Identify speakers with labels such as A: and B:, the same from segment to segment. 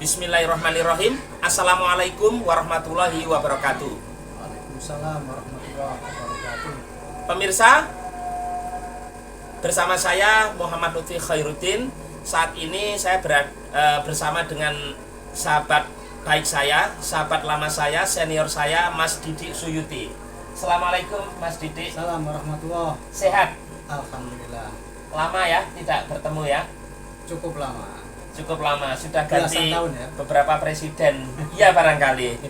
A: Bismillahirrahmanirrahim. Assalamualaikum warahmatullahi wabarakatuh.
B: Waalaikumsalam warahmatullahi wabarakatuh.
A: Pemirsa, bersama saya Muhammad Lutfi Khairuddin. Saat ini saya bersama dengan sahabat baik saya, sahabat lama saya, senior saya, Mas Didik Suyuti. Assalamualaikum Mas Didik.
B: Salam warahmatullahi.
A: Sehat?
B: Alhamdulillah.
A: Lama ya tidak bertemu ya?
B: Cukup lama.
A: Cukup lama, sudah
B: Belasan
A: ganti
B: tahun ya?
A: beberapa presiden. Iya barangkali.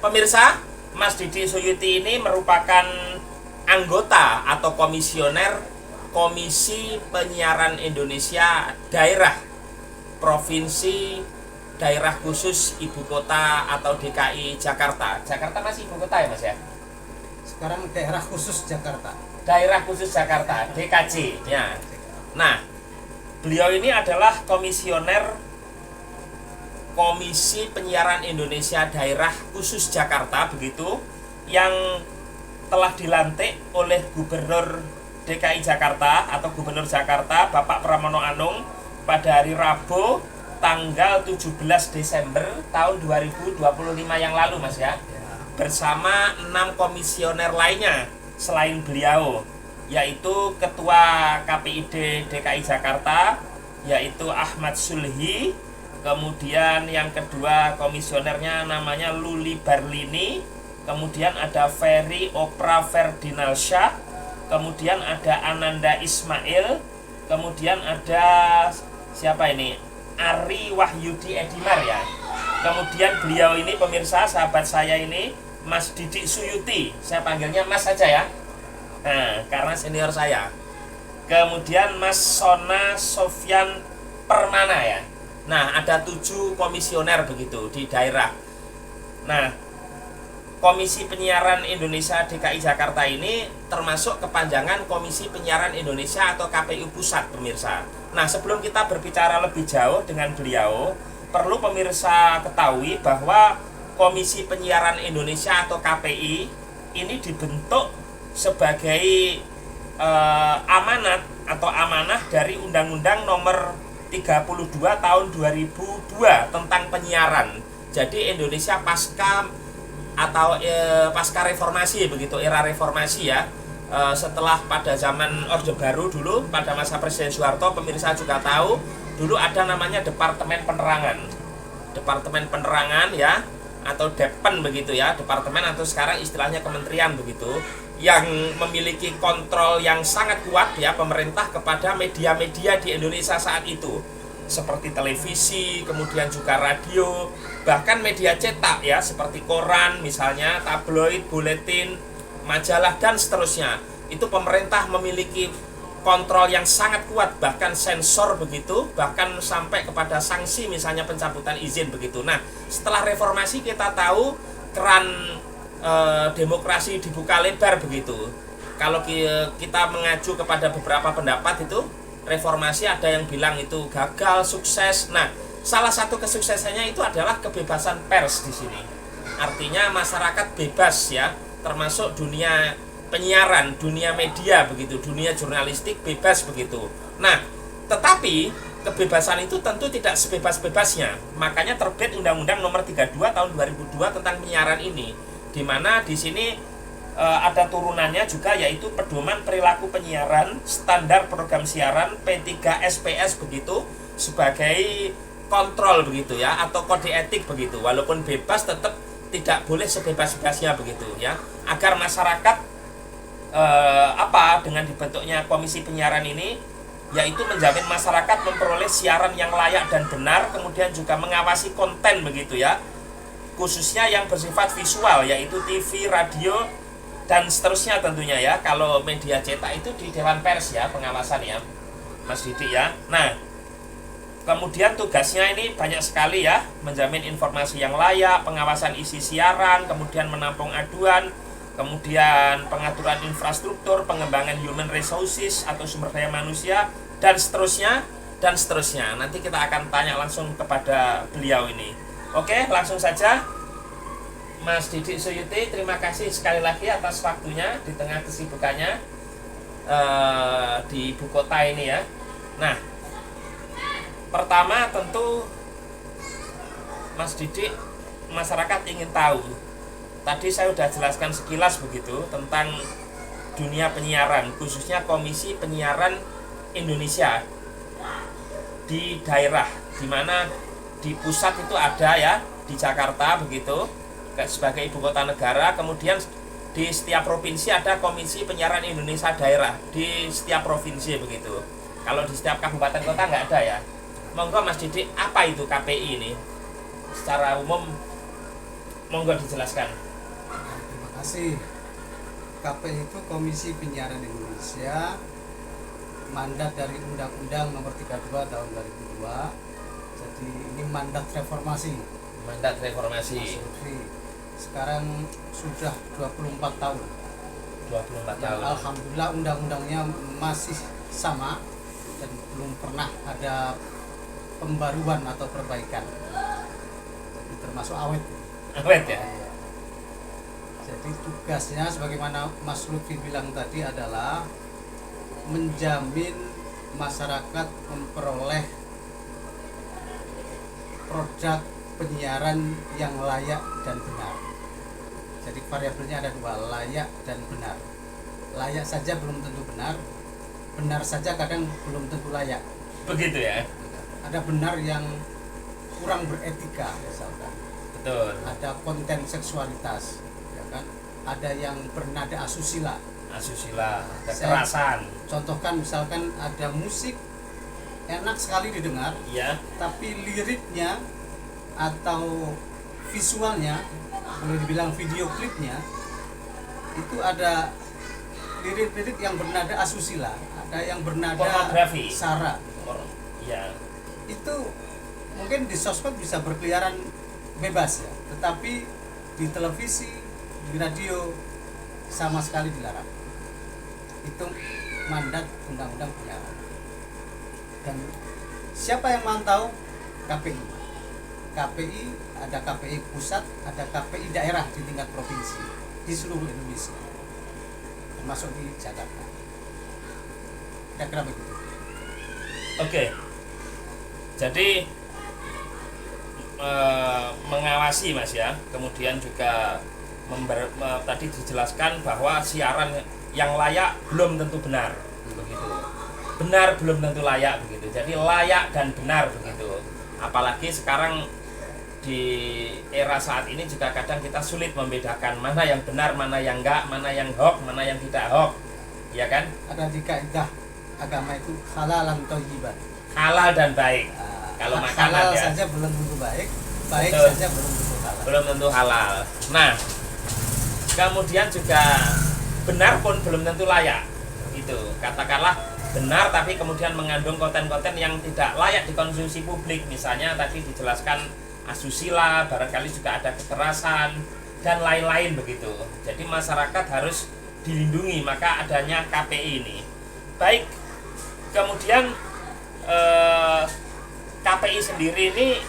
A: Pemirsa, Mas Didik Suyuti ini merupakan anggota atau komisioner Komisi Penyiaran Indonesia Daerah Provinsi Daerah Khusus Ibu Kota atau DKI Jakarta. Jakarta masih ibu kota ya Mas ya?
B: Sekarang daerah khusus Jakarta.
A: Daerah Khusus Jakarta, DKJ ya. Nah, beliau ini adalah komisioner Komisi Penyiaran Indonesia Daerah Khusus Jakarta begitu, yang telah dilantik oleh Gubernur DKI Jakarta atau Gubernur Jakarta Bapak Pramono Anung pada hari Rabu tanggal 17 Desember tahun 2025 yang lalu Mas ya, bersama 6 komisioner lainnya selain beliau, yaitu Ketua KPID DKI Jakarta yaitu Ahmad Sulhi, kemudian yang kedua komisionernya namanya Luli Barlini, kemudian ada Ferry Opra Ferdinalsyah, kemudian ada Ananda Ismail, kemudian ada siapa ini? Ari Wahyudi Edimar ya. Kemudian beliau ini pemirsa, sahabat saya ini Mas Didik Suyuti, saya panggilnya Mas saja ya. Nah, karena senior saya. Kemudian Mas Sona Sofyan Permana ya. Nah, ada 7 komisioner begitu di daerah. Nah, Komisi Penyiaran Indonesia DKI Jakarta ini termasuk kepanjangan Komisi Penyiaran Indonesia atau KPU Pusat pemirsa. Nah, sebelum kita berbicara lebih jauh dengan beliau, perlu pemirsa ketahui bahwa Komisi Penyiaran Indonesia atau KPI ini dibentuk sebagai amanat atau amanah dari Undang-Undang Nomor 32 Tahun 2002 tentang penyiaran. Jadi Indonesia pasca reformasi begitu, era reformasi ya. Setelah pada zaman Orde Baru dulu, pada masa Presiden Soeharto, pemirsa juga tahu, dulu ada namanya Departemen Penerangan. Departemen Penerangan ya, atau Depen begitu ya, departemen atau sekarang istilahnya kementerian begitu, yang memiliki kontrol yang sangat kuat ya pemerintah kepada media-media di Indonesia saat itu, seperti televisi, kemudian juga radio, bahkan media cetak ya, seperti koran misalnya, tabloid, buletin, majalah dan seterusnya. Itu pemerintah memiliki kontrol yang sangat kuat, bahkan sensor begitu, bahkan sampai kepada sanksi misalnya pencabutan izin begitu. Nah, setelah reformasi kita tahu keran demokrasi dibuka lebar begitu. Kalau kita mengacu kepada beberapa pendapat itu, reformasi ada yang bilang itu gagal, sukses. Nah, salah satu kesuksesannya itu adalah kebebasan pers di sini. Artinya masyarakat bebas ya, termasuk dunia penyiaran, dunia media begitu, dunia jurnalistik bebas begitu. Nah, tetapi kebebasan itu tentu tidak sebebas-bebasnya. Makanya terbit Undang-Undang Nomor 32 Tahun 2002 tentang penyiaran ini, di mana di sini ada turunannya juga, yaitu Pedoman Perilaku Penyiaran Standar Program Siaran P3SPS begitu, sebagai kontrol begitu ya, atau kode etik begitu. Walaupun bebas tetap tidak boleh sebebas-bebasnya begitu ya, agar masyarakat dengan dibentuknya Komisi Penyiaran ini, yaitu menjamin masyarakat memperoleh siaran yang layak dan benar, kemudian juga mengawasi konten begitu ya, khususnya yang bersifat visual, yaitu TV, radio dan seterusnya tentunya ya. Kalau media cetak itu di Dewan Pers ya pengawasan ya Mas Didik ya. Nah, kemudian tugasnya ini banyak sekali ya, menjamin informasi yang layak, pengawasan isi siaran, kemudian menampung aduan, kemudian pengaturan infrastruktur, pengembangan human resources atau sumber daya manusia, dan seterusnya dan seterusnya. Nanti kita akan tanya langsung kepada beliau ini. Oke, langsung saja. Mas Didik Suyuti, terima kasih sekali lagi atas waktunya di tengah kesibukannya di ibu kota ini ya. Nah, pertama tentu Mas Didik, masyarakat ingin tahu. Tadi saya sudah jelaskan sekilas begitu tentang dunia penyiaran, khususnya Komisi Penyiaran Indonesia di daerah, di mana di pusat itu ada ya, di Jakarta begitu sebagai ibu kota negara. Kemudian di setiap provinsi ada Komisi Penyiaran Indonesia daerah di setiap provinsi begitu. Kalau di setiap kabupaten kota nggak ada ya. Monggo Mas Didik, apa itu KPI ini? Secara umum monggo dijelaskan.
B: Terima kasih. KPI itu Komisi Penyiaran Indonesia, mandat dari Undang-Undang Nomor 32 Tahun 2002. Jadi ini mandat reformasi.
A: Mandat reformasi.
B: Mas Lutfi. Sekarang sudah 24 tahun.
A: 24
B: Yang
A: tahun.
B: alhamdulillah undang-undangnya masih sama dan belum pernah ada pembaruan atau perbaikan. Jadi termasuk awet.
A: Awet ya.
B: Jadi tugasnya sebagaimana Mas Lutfi bilang tadi adalah menjamin masyarakat memperoleh produk penyiaran yang layak dan benar. Jadi variabelnya ada dua, layak dan benar. Layak saja belum tentu benar, benar saja kadang belum tentu layak.
A: Begitu ya.
B: Ada benar yang kurang beretika misalkan.
A: Betul.
B: Ada konten seksualitas, ya kan? Ada yang bernada asusila.
A: Asusila, kekerasan.
B: Contohkan misalkan ada musik enak sekali didengar,
A: Ya.
B: tapi liriknya atau visualnya, boleh dibilang video klipnya, itu ada lirik-lirik yang bernada asusila, ada yang bernada
A: Pornografi.
B: sara.
A: Ya.
B: Itu mungkin di sosmed bisa berkeliaran bebas ya, tetapi di televisi, di radio sama sekali dilarang. Itu mandat Undang-Undang Penyiaran. Dan siapa yang mantau? KPI. KPI, ada KPI pusat, ada KPI daerah di tingkat provinsi di seluruh Indonesia, termasuk di Jakarta. Kira-kira begitu.
A: Oke. Jadi mengawasi Mas ya. Kemudian juga tadi dijelaskan bahwa siaran yang layak belum tentu benar begitu. Benar belum tentu layak begitu. Jadi layak dan benar begitu. Apalagi sekarang di era saat ini juga kadang kita sulit membedakan mana yang benar, mana yang enggak, mana yang hoax, mana yang tidak hoax. Ya kan?
B: Ada di kaidah agama itu halalan thayyiban.
A: Halal dan baik. Kalau makanan
B: halal
A: ya.
B: saja belum tentu baik, baik
A: Betul.
B: saja belum tentu halal.
A: Belum tentu halal. Nah, kemudian juga benar pun belum tentu layak. Itu katakanlah benar tapi kemudian mengandung konten-konten yang tidak layak dikonsumsi publik. Misalnya tadi dijelaskan asusila, barangkali juga ada kekerasan dan lain-lain begitu. Jadi masyarakat harus dilindungi, maka adanya KPI ini. Baik. Kemudian KPI sendiri ini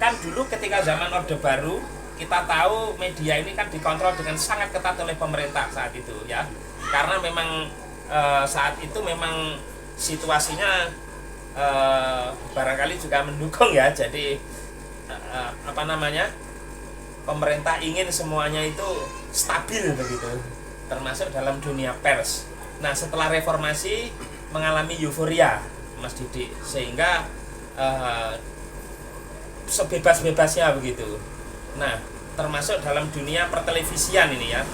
A: kan dulu ketika zaman Orde Baru kita tahu media ini kan dikontrol dengan sangat ketat oleh pemerintah saat itu ya, karena memang saat itu memang situasinya barangkali juga mendukung ya. Jadi pemerintah ingin semuanya itu stabil begitu, termasuk dalam dunia pers. Nah, setelah reformasi mengalami euforia Mas Didik, sehingga sebebas-bebasnya begitu. Nah, termasuk dalam dunia pertelevisian ini ya.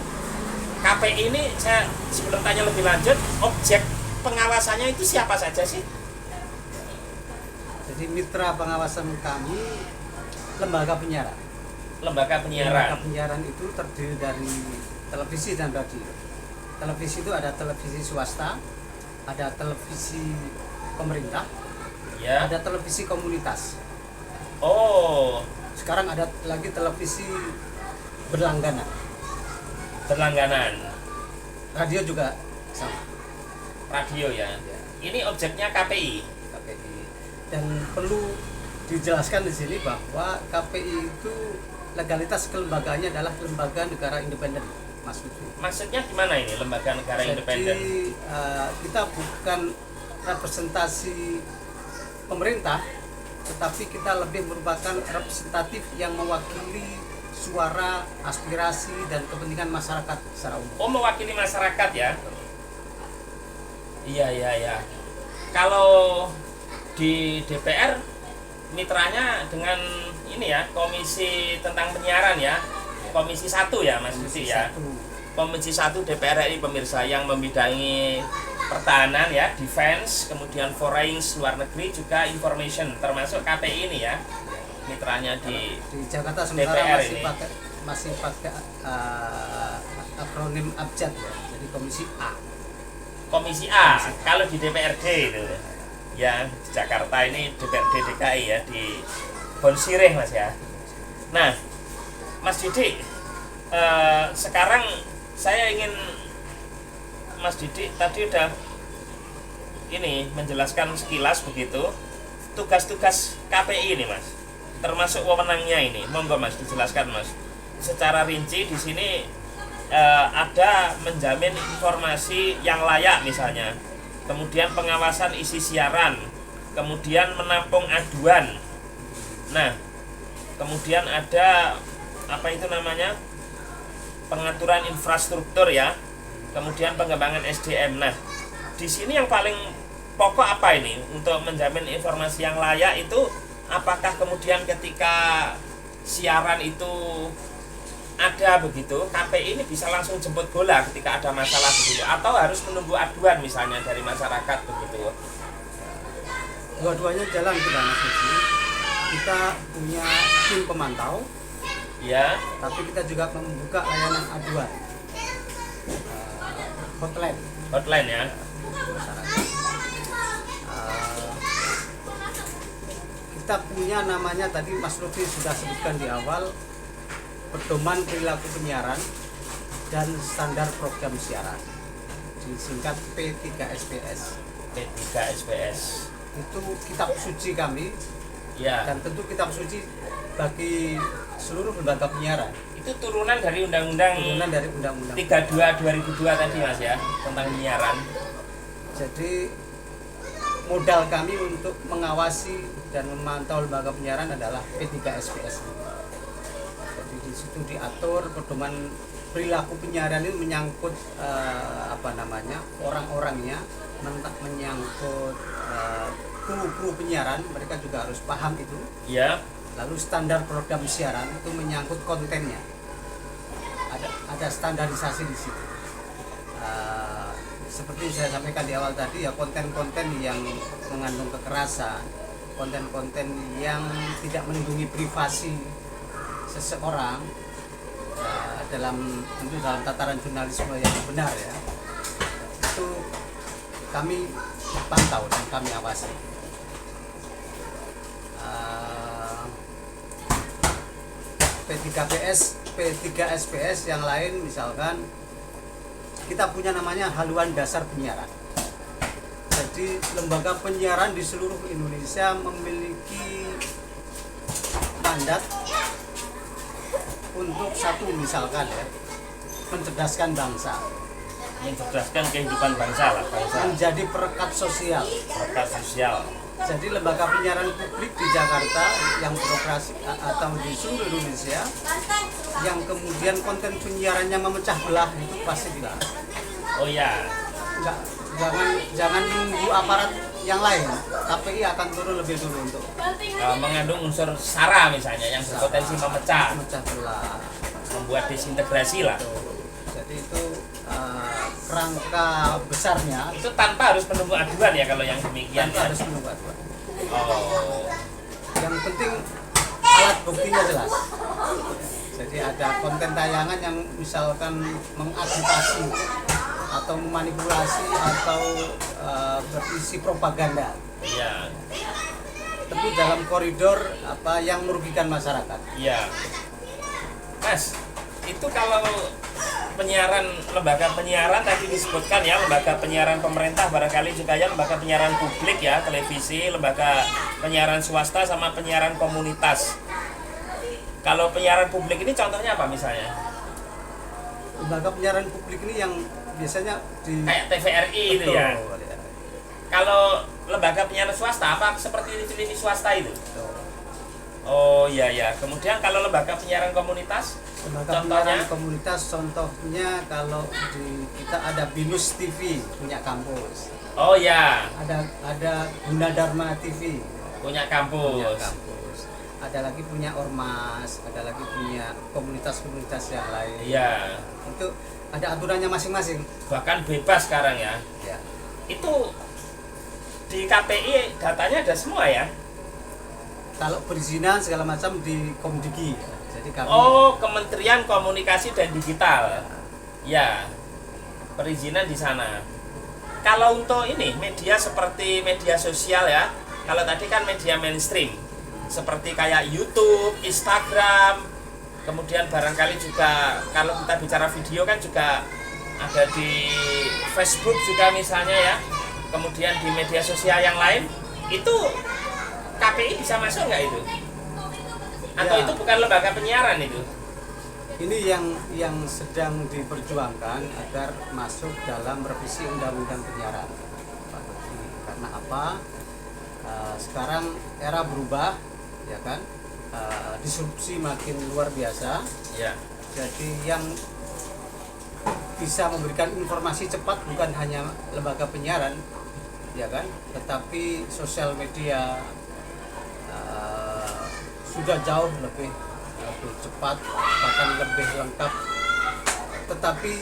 A: KPI ini saya sebelum tanya lebih lanjut, objek pengawasannya itu siapa saja sih?
B: Jadi mitra pengawasan kami lembaga penyiaran.
A: Lembaga penyiaran.
B: Lembaga penyiaran itu terdiri dari televisi dan radio. Televisi itu ada televisi swasta, ada televisi pemerintah,
A: Ya.
B: ada televisi komunitas.
A: Oh,
B: Sekarang ada lagi televisi berlangganan.
A: berlangganan.
B: Radio juga sama.
A: Radio ya. Ini objeknya KPI.
B: KPI. Dan perlu dijelaskan di sini bahwa KPI itu legalitas kelembagaannya adalah lembaga negara independen, Mas Lutfi.
A: Maksudnya gimana ini lembaga negara independen?
B: Kita bukan representasi pemerintah, tetapi kita lebih merupakan representatif yang mewakili suara, aspirasi, dan kepentingan masyarakat secara umum.
A: Oh, mewakili masyarakat ya? Iya. Kalau di DPR mitranya dengan ini ya, komisi tentang penyiaran ya, komisi 1 ya Mas Budi ya. Komisi 1 DPR RI pemirsa yang membidangi pertahanan ya, defense, kemudian foreign, luar negeri, juga information, termasuk KPI ini ya. Mitranya di
B: Jakarta sementara
A: DPR
B: masih pakai akronim abjad ya. Jadi komisi A.
A: Komisi A. Kalau di DPRD itu ya, di Jakarta ini DPRD DKI ya, di Bonsireh Mas ya. Nah, Mas Didik, sekarang saya ingin Mas Didik tadi udah ini menjelaskan sekilas begitu tugas-tugas KPI ini Mas, termasuk wewenangnya ini. Monggo Mas dijelaskan Mas secara rinci. Di sini ada menjamin informasi yang layak misalnya, kemudian pengawasan isi siaran, kemudian menampung aduan. Nah, kemudian ada apa itu namanya, pengaturan infrastruktur ya, kemudian pengembangan SDM. Nah, di sini yang paling pokok apa ini untuk menjamin informasi yang layak itu? Apakah kemudian ketika siaran itu ada begitu, KPI ini bisa langsung jemput bola ketika ada masalah begitu, atau harus menunggu aduan misalnya dari masyarakat begitu?
B: Dua-duanya jalan kita Mas Suci. Kita punya tim pemantau
A: Ya,
B: tapi kita juga membuka layanan aduan, hotline
A: hotline ya.
B: masyarakat. Kita punya namanya, tadi Mas Lutfi sudah sebutkan di awal, pedoman perilaku penyiaran dan standar program siaran, disingkat P3SPS.
A: P3SPS
B: Itu kitab suci kami,
A: ya.
B: dan tentu kitab suci bagi seluruh lembaga penyiaran.
A: Itu turunan dari Undang-Undang
B: Turunan dari Undang-Undang
A: 32/2002 tadi Mas ya, tentang penyiaran.
B: Jadi modal kami untuk mengawasi dan memantau lembaga penyiaran adalah P3SPS. Jadi di situ diatur pedoman perilaku penyiaran itu menyangkut orang-orangnya, menyangkut kru penyiaran, mereka juga harus paham itu.
A: Ya.
B: Lalu standar program siaran itu menyangkut kontennya. Ada standarisasi di situ. Seperti saya sampaikan di awal tadi ya, konten-konten yang mengandung kekerasan, konten-konten yang tidak melindungi privasi seseorang dalam tataran jurnalisme yang benar ya, itu kami pantau dan kami awasi. P3SPS yang lain misalkan kita punya namanya haluan dasar penyiaran. Jadi lembaga penyiaran di seluruh Indonesia memiliki mandat untuk satu, misalkan ya, mencerdaskan bangsa,
A: Mencerdaskan kehidupan bangsa lah, bangsa.
B: menjadi perekat sosial.
A: Perekat sosial.
B: Jadi lembaga penyiaran publik di Jakarta yang beroperasi atau di seluruh Indonesia yang kemudian konten penyiarannya memecah belah itu pasti dilarang.
A: Oh ya.
B: Jangan menunggu aparat yang lain. KPI akan turun lebih dulu untuk
A: Mengandung unsur sara misalnya yang berpotensi memecah
B: belah,
A: membuat disintegrasi lah.
B: Jadi itu kerangka besarnya.
A: Itu tanpa harus menunggu aduan ya kalau yang demikian ya.
B: Harus menunggu aduan.
A: Oh.
B: Yang penting alat buktinya jelas. Jadi ada konten tayangan yang misalkan mengagitasi atau memanipulasi atau berisi propaganda.
A: Iya.
B: Tentu dalam koridor yang merugikan masyarakat.
A: Iya. Mas, itu kalau penyiaran, lembaga penyiaran tadi disebutkan ya, lembaga penyiaran pemerintah barangkali juga ya, lembaga penyiaran publik ya, televisi, lembaga penyiaran swasta sama penyiaran komunitas. Kalau penyiaran publik ini contohnya apa misalnya?
B: Lembaga penyiaran publik ini yang biasanya di
A: kayak TVRI itu ya.
B: Betul, ya.
A: Kalau lembaga penyiaran swasta apa seperti TV swasta itu? Oh iya ya. Kemudian kalau lembaga penyiaran komunitas,
B: Lembaga
A: contohnya?
B: penyiaran komunitas contohnya kalau di kita ada Binus TV punya kampus.
A: Oh ya,
B: Ada Gunadarma TV
A: punya
B: punya
A: kampus.
B: kampus. Ada lagi punya Ormas, ada lagi punya komunitas-komunitas yang lain.
A: Iya.
B: Itu ada aturannya masing-masing.
A: Bahkan bebas sekarang ya.
B: Ya.
A: Itu di KPI datanya ada semua ya?
B: Kalau perizinan segala macam di Komdigi. Ya. Jadi kami
A: Oh, Kementerian Komunikasi dan Digital. Ya, perizinan di sana. Kalau untuk ini media seperti media sosial ya, kalau tadi kan media mainstream seperti kayak YouTube, Instagram, kemudian barangkali juga kalau kita bicara video kan juga ada di Facebook juga misalnya ya, kemudian di media sosial yang lain itu KPI bisa masuk nggak itu? Atau
B: Ya.
A: itu bukan lembaga penyiaran itu?
B: ini yang sedang diperjuangkan agar masuk dalam revisi undang-undang penyiaran. Pak Lutfi. Karena apa? Sekarang era berubah, ya kan? Disrupsi makin luar biasa.
A: Ya.
B: Jadi yang bisa memberikan informasi cepat bukan hanya lembaga penyiaran, ya kan? Tetapi sosial media sudah jauh lebih cepat, bahkan lebih lengkap. Tetapi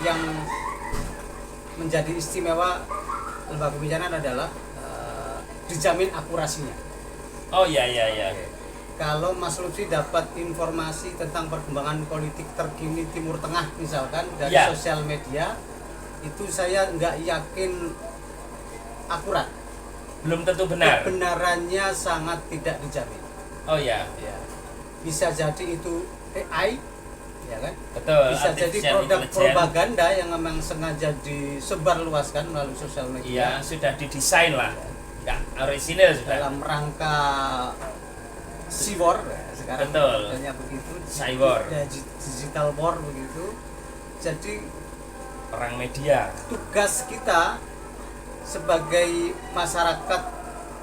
B: yang menjadi istimewa lembaga penyiaran adalah dijamin akurasinya.
A: Oh iya iya iya.
B: Kalau Mas Lutfi dapat informasi tentang perkembangan politik terkini Timur Tengah misalkan dari
A: Ya.
B: sosial media, itu saya nggak yakin akurat.
A: Belum tentu benar.
B: Kebenarannya sangat tidak dijamin.
A: Oh iya.
B: Ya. Bisa jadi itu AI, ya kan?
A: Betul.
B: Bisa jadi
A: Artificial
B: produk
A: intelligence.
B: propaganda yang memang sengaja disebarluaskan melalui sosial
A: Iya,
B: media
A: sudah didesain lah. Enggak orisinil sudah.
B: dalam rangka cyber sekarang
A: Betul.
B: modelnya begitu,
A: Cyber.
B: ya, digital war begitu. Jadi
A: Perang media.
B: tugas kita sebagai masyarakat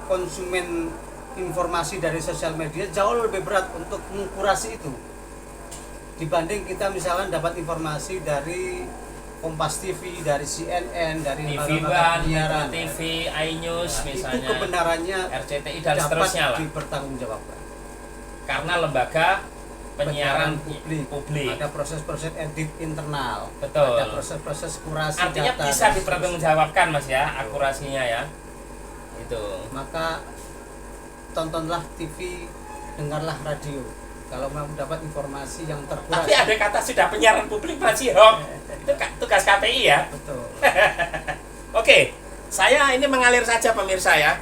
B: konsumen informasi dari sosial media jauh lebih berat untuk mengkurasi itu dibanding kita misalnya dapat informasi dari Kompas TV, dari CNN, dari
A: TV
B: lembaga
A: One,
B: penyiaran.
A: TV, iNews
B: Nah, itu
A: misalnya.
B: kebenarannya
A: RCTI dan
B: dapat
A: seterusnya lah.
B: dipertanggungjawabkan.
A: Karena lembaga penyiaran publik.
B: Ada proses-proses edit internal.
A: Betul.
B: Ada proses-proses kurasi
A: Artinya
B: data.
A: bisa
B: dan
A: dipertanggungjawabkan Mas ya, akurasinya ya. Itu.
B: seterusnya. Maka tontonlah TV, dengarlah radio. Kalau mau dapat informasi yang terkurasi.
A: Tapi ada kata sudah penyiaran publik masih hoax. Itu tugas KPI ya.
B: Betul.
A: Oke, saya ini mengalir saja pemirsa ya.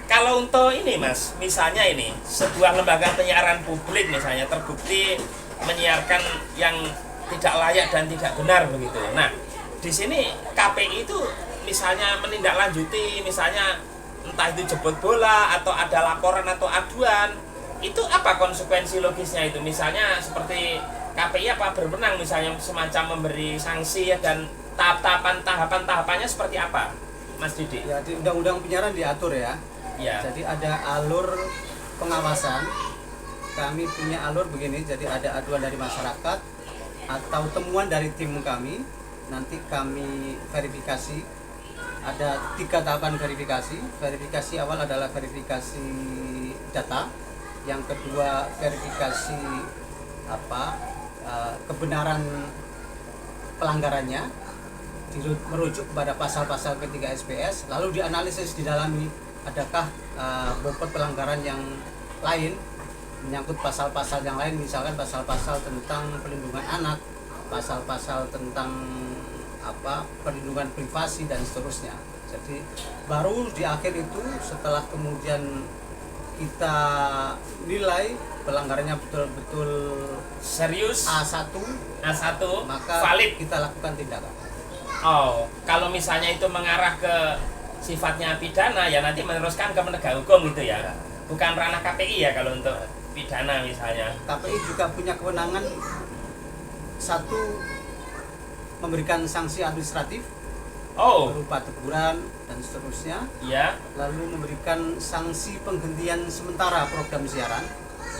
A: Kalau untuk ini Mas, misalnya ini sebuah lembaga penyiaran publik misalnya terbukti menyiarkan yang tidak layak dan tidak benar begitu. Nah, di sini KPI itu misalnya menindaklanjuti misalnya entah itu jemput bola atau ada laporan atau aduan, itu apa konsekuensi logisnya itu? Misalnya seperti KPI apa berwenang misalnya semacam memberi sanksi ya, dan tahapan-tahapannya seperti apa, Mas Didi?
B: Ya di undang-undang penyiaran diatur ya.
A: Ya.
B: Jadi ada alur pengawasan. Kami punya alur begini, jadi ada aduan dari masyarakat atau temuan dari tim kami. Nanti kami verifikasi. Ada 3 tahapan verifikasi. Verifikasi awal adalah verifikasi data. Yang kedua verifikasi kebenaran pelanggarannya, merujuk kepada pasal-pasal ketiga SPS, lalu dianalisis didalami adakah bobot pelanggaran yang lain menyangkut pasal-pasal yang lain, misalkan pasal-pasal tentang perlindungan anak, pasal-pasal tentang perlindungan privasi dan seterusnya. Jadi baru di akhir itu setelah kemudian kita nilai pelanggarannya betul-betul
A: Serius?
B: A1,
A: A1
B: maka
A: valid.
B: kita lakukan tindakan.
A: Oh, kalau misalnya itu mengarah ke sifatnya pidana ya nanti meneruskan ke penegak hukum gitu ya. Bukan ranah KPI ya kalau untuk pidana misalnya.
B: KPI juga punya kewenangan, satu, memberikan sanksi administratif,
A: Oh,
B: berupa teguran dan seterusnya,
A: iya,
B: lalu memberikan sanksi penghentian sementara program siaran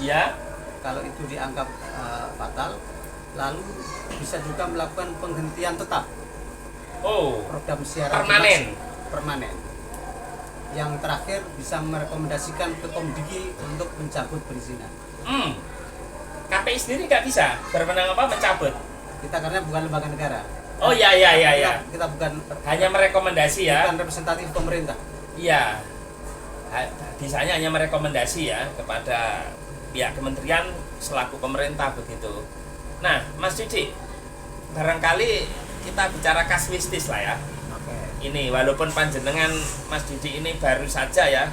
A: iya.
B: kalau itu dianggap fatal, lalu bisa juga melakukan penghentian tetap
A: Oh,
B: program siaran
A: permanen.
B: permanen. Yang terakhir bisa merekomendasikan ke Komdigi untuk mencabut perizinan.
A: KPI sendiri nggak bisa berwenang apa mencabut.
B: Kita karena bukan lembaga negara.
A: Oh iya iya iya iya.
B: Kita bukan
A: Hanya merekomendasi ya.
B: bukan representatif pemerintah.
A: Iya. Bisanya hanya merekomendasi ya kepada pihak kementerian selaku pemerintah begitu. Nah, Mas Didi, barangkali kita bicara kasuistis lah ya.
B: Oke.
A: Ini walaupun panjenengan Mas Didi ini baru saja ya.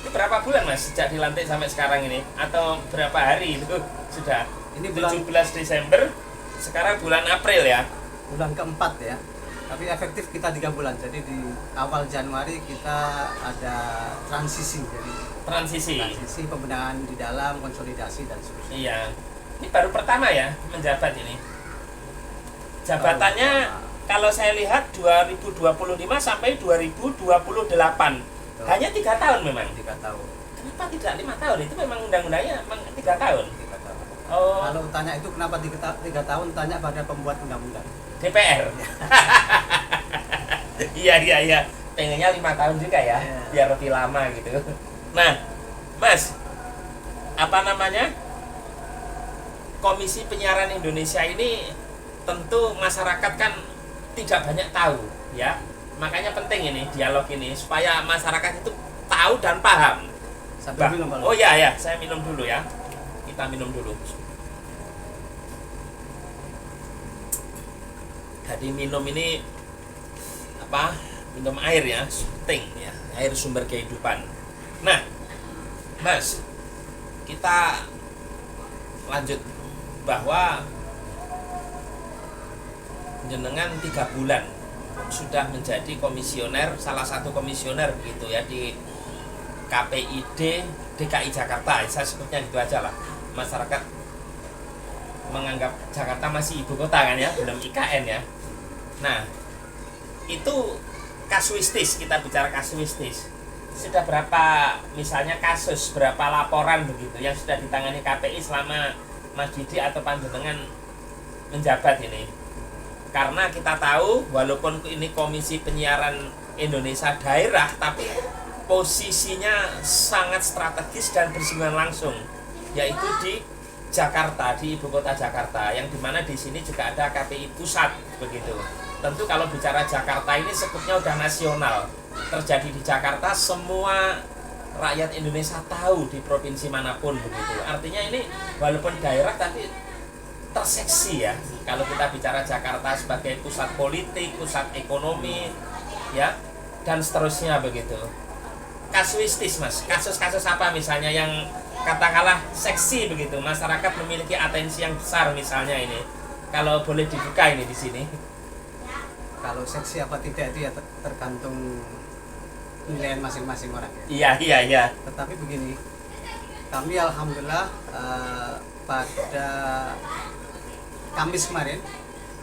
A: Ini berapa bulan Mas sejak dilantik sampai sekarang ini? Atau berapa hari itu sudah?
B: Ini bulan
A: 17 Desember, sekarang bulan April ya.
B: bulan keempat ya. Tapi efektif kita 3 bulan. Jadi di awal Januari kita ada transisi. Jadi transisi pembenahan di dalam, konsolidasi dan seterusnya.
A: Iya. Ini baru pertama ya menjabat ini. Jabatannya kalau saya lihat 2025 sampai 2028. Hanya 3 tahun memang.
B: 3 tahun.
A: Kenapa tidak 5 tahun? Itu memang undang-undangnya memang 3 tahun.
B: 3 tahun.
A: Oh,
B: Kalau tanya itu kenapa 3 tahun, tanya pada pembuat undang-undang.
A: DPR. Iya iya iya. Pengennya 5 tahun juga ya,
B: Iya.
A: biar lebih lama gitu. Nah, Mas, apa namanya? Komisi Penyiaran Indonesia ini tentu masyarakat kan tidak banyak tahu ya. Makanya penting ini dialog ini supaya masyarakat itu tahu dan paham.
B: Sampai minum kalau.
A: Oh iya ya, saya minum dulu ya. Kita minum dulu. Jadi minum ini apa? Minum air ya, penting ya. Air sumber kehidupan. Nah, Mas, kita lanjut bahwa jenengan 3 bulan sudah menjadi komisioner, salah satu komisioner begitu ya di KPID DKI Jakarta. Saya sebutnya gitu aja lah. Masyarakat menganggap Jakarta masih ibu kota kan ya, belum IKN ya. Nah, itu kasuistis, kita bicara kasuistis. Sudah berapa misalnya kasus, berapa laporan begitu yang sudah ditangani KPI selama Mas Didi atau panjenengan menjabat ini? Karena kita tahu walaupun ini Komisi Penyiaran Indonesia daerah, tapi posisinya sangat strategis dan bersinggungan langsung, yaitu di Jakarta, di ibu kota Jakarta, yang dimana di sini juga ada KPI pusat begitu. Tentu kalau bicara Jakarta ini sekutnya udah nasional, terjadi di Jakarta, semua rakyat Indonesia tahu di provinsi manapun begitu. Artinya ini walaupun daerah tapi terseksi ya. Kalau kita bicara Jakarta sebagai pusat politik, pusat ekonomi, ya, dan seterusnya begitu. Kasuistis Mas, kasus-kasus apa misalnya yang katakanlah seksi begitu, masyarakat memiliki atensi yang besar misalnya ini. Kalau boleh dibuka ini di sini.
B: Kalau seksi apa tidak itu ya tergantung penilaian masing-masing orang ya.
A: Iya iya iya.
B: Tetapi begini, kami alhamdulillah pada Kamis kemarin,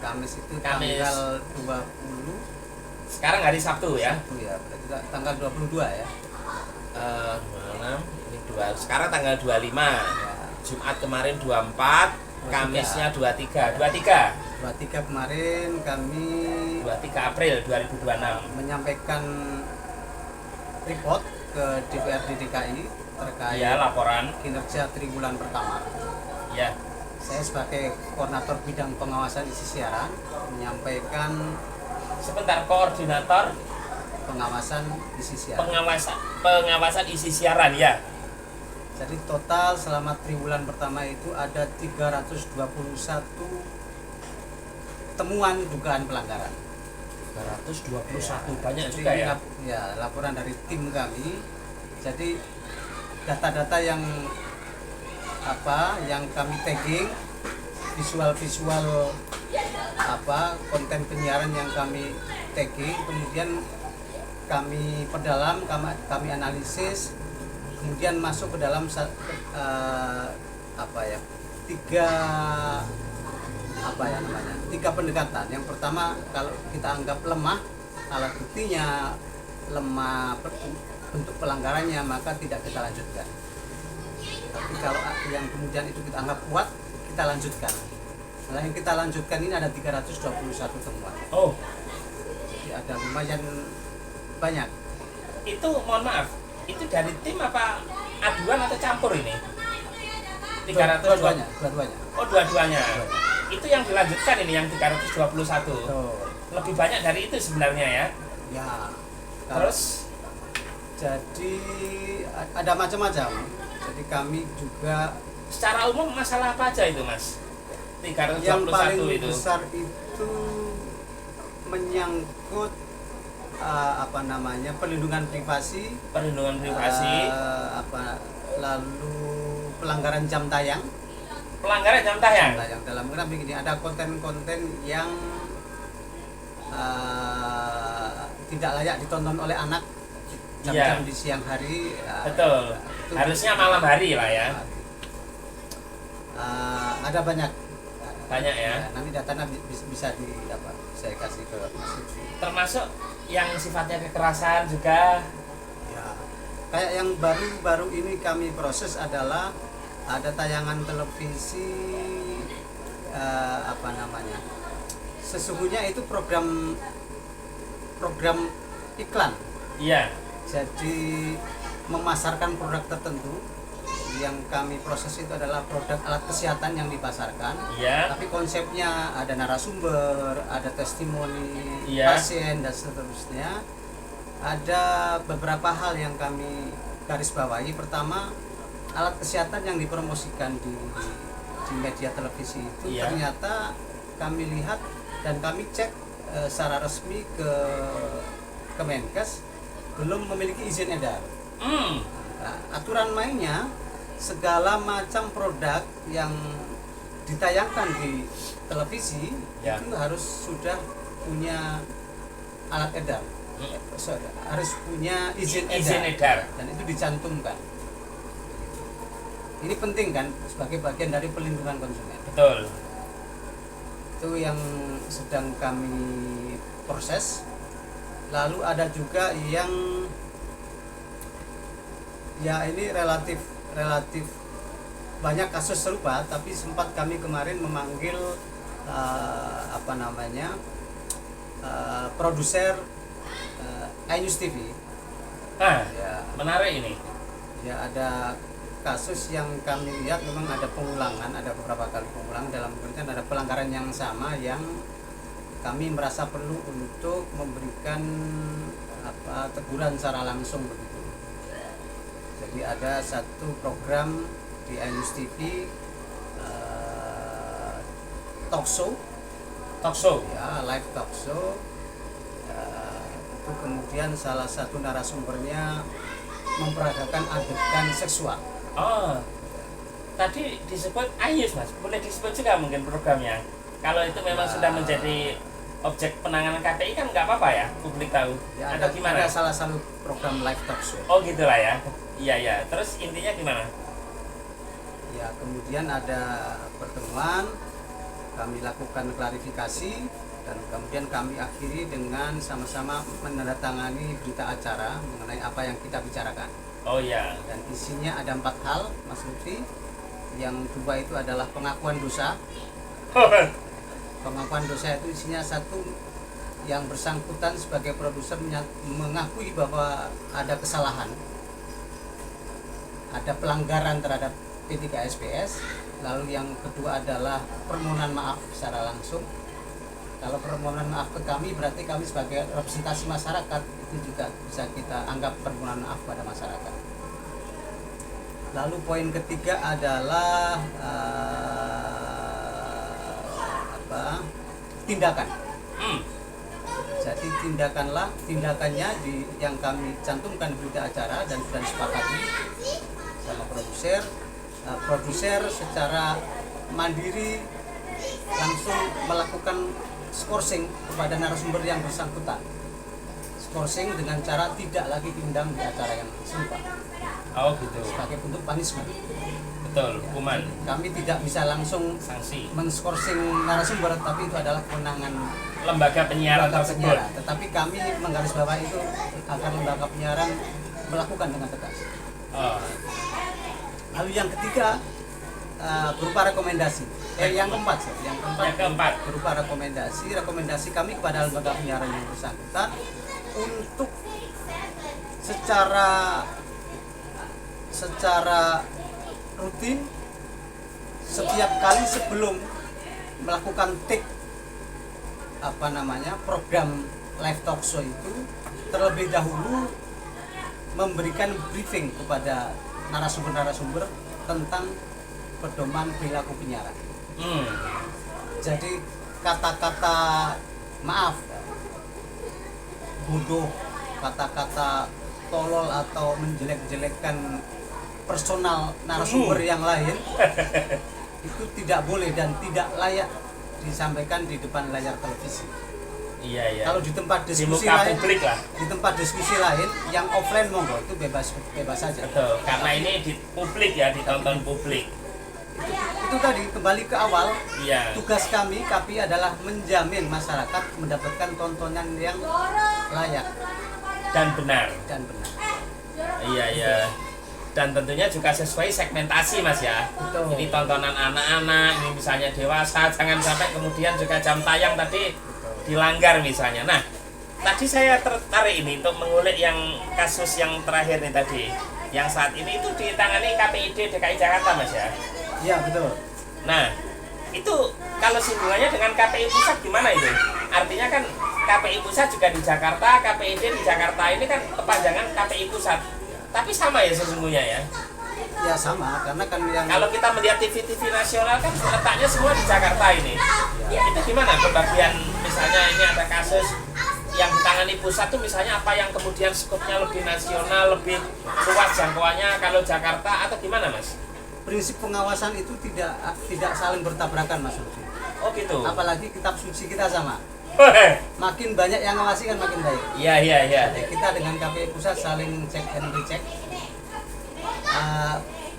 B: Kamis itu tanggal 20.
A: Sekarang hari Sabtu ya.
B: Sabtu ya, berarti tanggal 22 ya.
A: Malam ini 2. Sekarang tanggal 25.
B: Ya.
A: Jumat kemarin 24, Kamisnya 23. 23
B: kemarin kami
A: 23 April 2026
B: menyampaikan report ke DPRD DKI terkait
A: ya laporan
B: kinerja triwulan pertama.
A: ya.
B: Saya sebagai koordinator bidang pengawasan isi siaran menyampaikan
A: Sebentar, koordinator
B: pengawasan isi siaran.
A: pengawasan isi siaran ya.
B: Jadi total selama triwulan pertama itu ada 321 temuan dugaan pelanggaran.
A: 321 banyak
B: Jadi
A: juga ya.
B: Ya, laporan dari tim kami. Jadi data-data yang kami tagging, visual-visual konten penyiaran yang kami tagging, kemudian kami perdalam, kami analisis, kemudian masuk ke dalam tiga pendekatan. Yang pertama, kalau kita anggap lemah, alat buktinya lemah, bentuk pelanggarannya, maka tidak kita lanjutkan. Tapi kalau yang kemudian itu kita anggap kuat, kita lanjutkan. Nah, yang kita lanjutkan ini ada 321 temuan.
A: Oh,
B: Jadi ada lumayan banyak.
A: itu mohon maaf, itu dari tim apa aduan atau campur ini? 300
B: Dua-duanya.
A: Oh, dua-duanya. Itu yang dilanjutkan ini yang 321. Lebih banyak dari itu sebenarnya ya.
B: Ya.
A: Terus
B: Jadi ada macam-macam. Jadi kami juga
A: secara umum masalah apa aja itu, Mas? 321
B: yang paling
A: itu.
B: besar itu menyangkut perlindungan privasi,
A: Perlindungan privasi,
B: lalu pelanggaran jam tayang.
A: pelanggaran jam tayang.
B: Dalam begini, begini ada konten-konten yang tidak layak ditonton oleh anak jam-jam
A: Iya.
B: di siang hari.
A: Betul.
B: Itu
A: Harusnya malam hari lah ya.
B: Ada banyak.
A: Banyak ya.
B: Nanti datanya bisa saya kasih ke Mas Lutfi.
A: Termasuk yang sifatnya kekerasan juga.
B: Ya. Kayak yang baru-baru ini kami proses adalah ada tayangan televisi sesungguhnya itu program iklan.
A: Iya.
B: Jadi memasarkan produk tertentu. Yang kami proses itu adalah produk alat kesehatan yang dipasarkan.
A: Iya.
B: Tapi konsepnya ada narasumber, ada testimoni
A: Iya.
B: pasien dan seterusnya. Ada beberapa hal yang kami garis bawahi. Pertama, alat kesehatan yang dipromosikan di media televisi itu
A: Iya.
B: ternyata kami lihat dan kami cek secara resmi ke Kemenkes belum memiliki izin edar. Nah, aturan mainnya segala macam produk yang ditayangkan di televisi
A: Ya.
B: itu harus sudah punya alat edar. Harus punya izin edar. Dan itu dicantumkan. Ini penting kan sebagai bagian dari pelindungan konsumen.
A: Betul.
B: Itu yang sedang kami proses. Lalu ada juga yang ya ini relatif banyak kasus serupa, tapi sempat kami kemarin memanggil produser iNews TV. Ya,
A: Menarik ini.
B: ya ada kasus yang kami lihat memang ada pengulangan, ada beberapa kali pengulangan dalam pengertian ada pelanggaran yang sama yang kami merasa perlu untuk memberikan teguran secara langsung begitu. Jadi ada satu program di iNews TV talk show, ya live talk show. Itu kemudian salah satu narasumbernya memperagakan adegan seksual.
A: Oh, tadi disebut iNews, Mas. Boleh disebut juga mungkin programnya. Kalau itu memang sudah menjadi objek penanganan KPI kan nggak apa-apa ya, publik tahu.
B: Ya,
A: Atau gimana?
B: ada salah satu program live talk show.
A: Oh gitulah ya. Iya ya. Terus intinya gimana?
B: Ya, kemudian ada pertemuan, kami lakukan klarifikasi dan kemudian kami akhiri dengan sama-sama menandatangani berita acara mengenai apa yang kita bicarakan.
A: Oh ya.
B: Dan isinya ada 4 hal, Mas Lutfi. Yang 2 itu adalah pengakuan dosa. Pengakuan dosa itu isinya satu, yang bersangkutan sebagai produser mengakui bahwa ada kesalahan, ada pelanggaran terhadap P3SPS. Lalu yang kedua adalah permohonan maaf secara langsung. Kalau permohonan maaf ke kami berarti kami sebagai representasi masyarakat itu juga bisa kita anggap permohonan maaf pada masyarakat. Lalu poin ketiga adalah tindakan. Jadi tindakannya yang kami cantumkan di berita acara dan sudah disepakati sama produser. Produser secara mandiri langsung melakukan skorsing kepada narasumber yang bersangkutan. Skorsing dengan cara tidak lagi diundang di acara yang serupa.
A: Oh gitu.
B: Sebagai bentuk punishment.
A: Betul, hukuman,
B: Kami tidak bisa langsung
A: sanksi.
B: menskorsing narasumber, tapi itu adalah kewenangan
A: Lembaga penyiaran
B: lembaga
A: tersebut.
B: penyiaran. Tetapi kami menggarisbawahi itu agar lembaga penyiaran melakukan dengan tegas.
A: Oh,
B: Lalu yang ketiga berupa rekomendasi. Yang keempat, Sir. Yang
A: keempat.
B: berupa rekomendasi kami kepada lembaga penyiaran yang bersangkutan untuk secara rutin setiap kali sebelum melakukan take program live talk show itu terlebih dahulu memberikan briefing kepada narasumber tentang pedoman perilaku penyiaran. Jadi kata-kata maaf, bodoh, kata-kata tolol atau menjelek-jelekkan personal narasumber yang lain itu tidak boleh dan tidak layak disampaikan di depan layar televisi.
A: Iya.
B: Kalau di tempat
A: Di
B: diskusi
A: muka
B: lain,
A: publik lah.
B: di tempat diskusi lain yang offline monggo itu bebas saja.
A: Betul, karena ini di publik ya, ditonton publik.
B: Itu tadi kembali ke awal.
A: Iya.
B: Tugas kami KPI adalah menjamin masyarakat mendapatkan tontonan yang layak
A: Dan benar.
B: dan benar.
A: Iya. Dan tentunya juga sesuai segmentasi Mas ya.
B: Betul.
A: Ini tontonan anak-anak, ini misalnya dewasa, jangan sampai kemudian juga jam tayang tadi dilanggar misalnya. Nah, tadi saya tertarik ini untuk mengulik yang kasus yang terakhir nih tadi, yang saat ini itu ditangani KPID DKI Jakarta Mas ya.
B: Iya, betul.
A: Nah, itu kalau singgungannya dengan KPI pusat gimana itu? Artinya kan KPI pusat juga di Jakarta, KPID di Jakarta ini kan kepanjangan KPI pusat. Tapi sama ya sesungguhnya ya.
B: Ya sama, karena kan yang
A: Kalau kita melihat TV-TV nasional kan letaknya semua di Jakarta ini. Itu gimana pembagian, misalnya ini ada kasus yang ditangani pusat tuh misalnya apa yang kemudian skopnya lebih nasional, lebih luas jangkauannya kalau Jakarta atau gimana Mas?
B: prinsip pengawasan itu tidak saling bertabrakan, Mas Lutfi.
A: Oh gitu.
B: Apalagi kitab suci kita sama. Makin banyak yang ngawasi kan makin baik.
A: Iya.
B: Jadi kita dengan KPI pusat saling cek and recheck.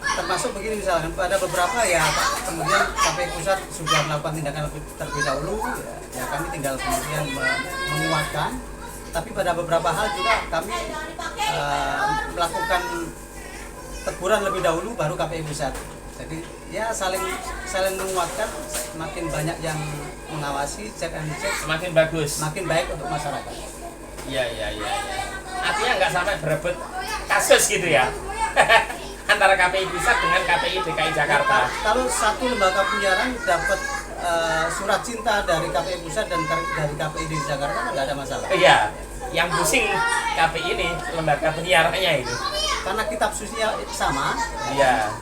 B: Termasuk begini misalkan pada beberapa ya kemudian KPI pusat sudah melakukan tindakan terlebih dahulu ya kami tinggal kemudian menguatkan. Tapi pada beberapa hal juga kami melakukan teguran lebih dahulu baru KPI pusat. Jadi ya saling menguatkan, makin banyak yang mengawasi, cek and recheck,
A: Semakin bagus.
B: makin baik untuk masyarakat.
A: Iya. Artinya nggak sampai berebut kasus gitu ya. Antara KPI pusat dengan KPI DKI Jakarta.
B: Kalau satu lembaga penyiaran dapat surat cinta dari KPI pusat dan dari KPI di Jakarta kan nggak ada masalah.
A: Iya. Yang pusing KPI ini lembaga penyiarannya itu.
B: Karena kitab sucinya sama,
A: Iya.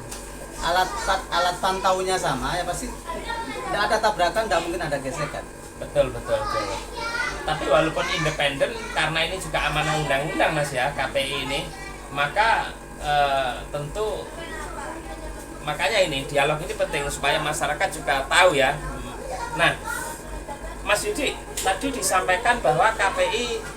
B: alat pantaunya sama, ya pasti tidak ada tabrakan, tidak mungkin ada gesekan.
A: Betul. Tapi walaupun independen, karena ini juga amanah undang-undang Mas ya, KPI ini, maka tentu makanya ini dialog ini penting supaya masyarakat juga tahu ya. Nah, Mas Yudi tadi disampaikan bahwa KPI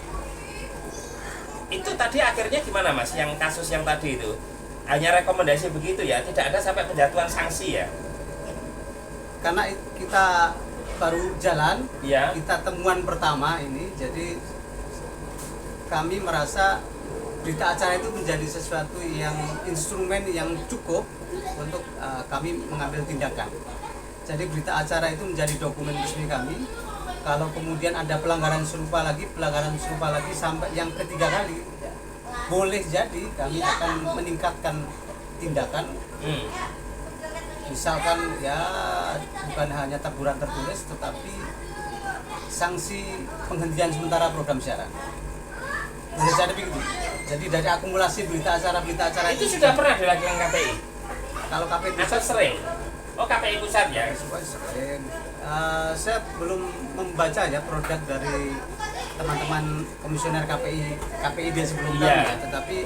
A: itu tadi akhirnya gimana Mas? Yang kasus yang tadi itu hanya rekomendasi begitu ya, tidak ada sampai penjatuhan sanksi ya?
B: Karena kita baru jalan,
A: Iya.
B: kita temuan pertama ini, jadi kami merasa berita acara itu menjadi sesuatu yang instrumen yang cukup untuk kami mengambil tindakan. Jadi berita acara itu menjadi dokumen resmi kami. Kalau kemudian ada pelanggaran serupa lagi sampai yang ketiga kali, boleh jadi kami akan meningkatkan tindakan. Misalkan ya bukan hanya teguran tertulis, tetapi sanksi penghentian sementara program siaran. Boleh jadi begitu. Jadi dari akumulasi berita acara
A: Itu sudah pernah dilakukan KPI?
B: Kalau KPI
A: Atau
B: pusat
A: sering? Oh KPI pusat ya?
B: sering. Saya belum membaca ya produk dari teman-teman komisioner KPI dia sebelumnya,
A: Iya.
B: ya, tetapi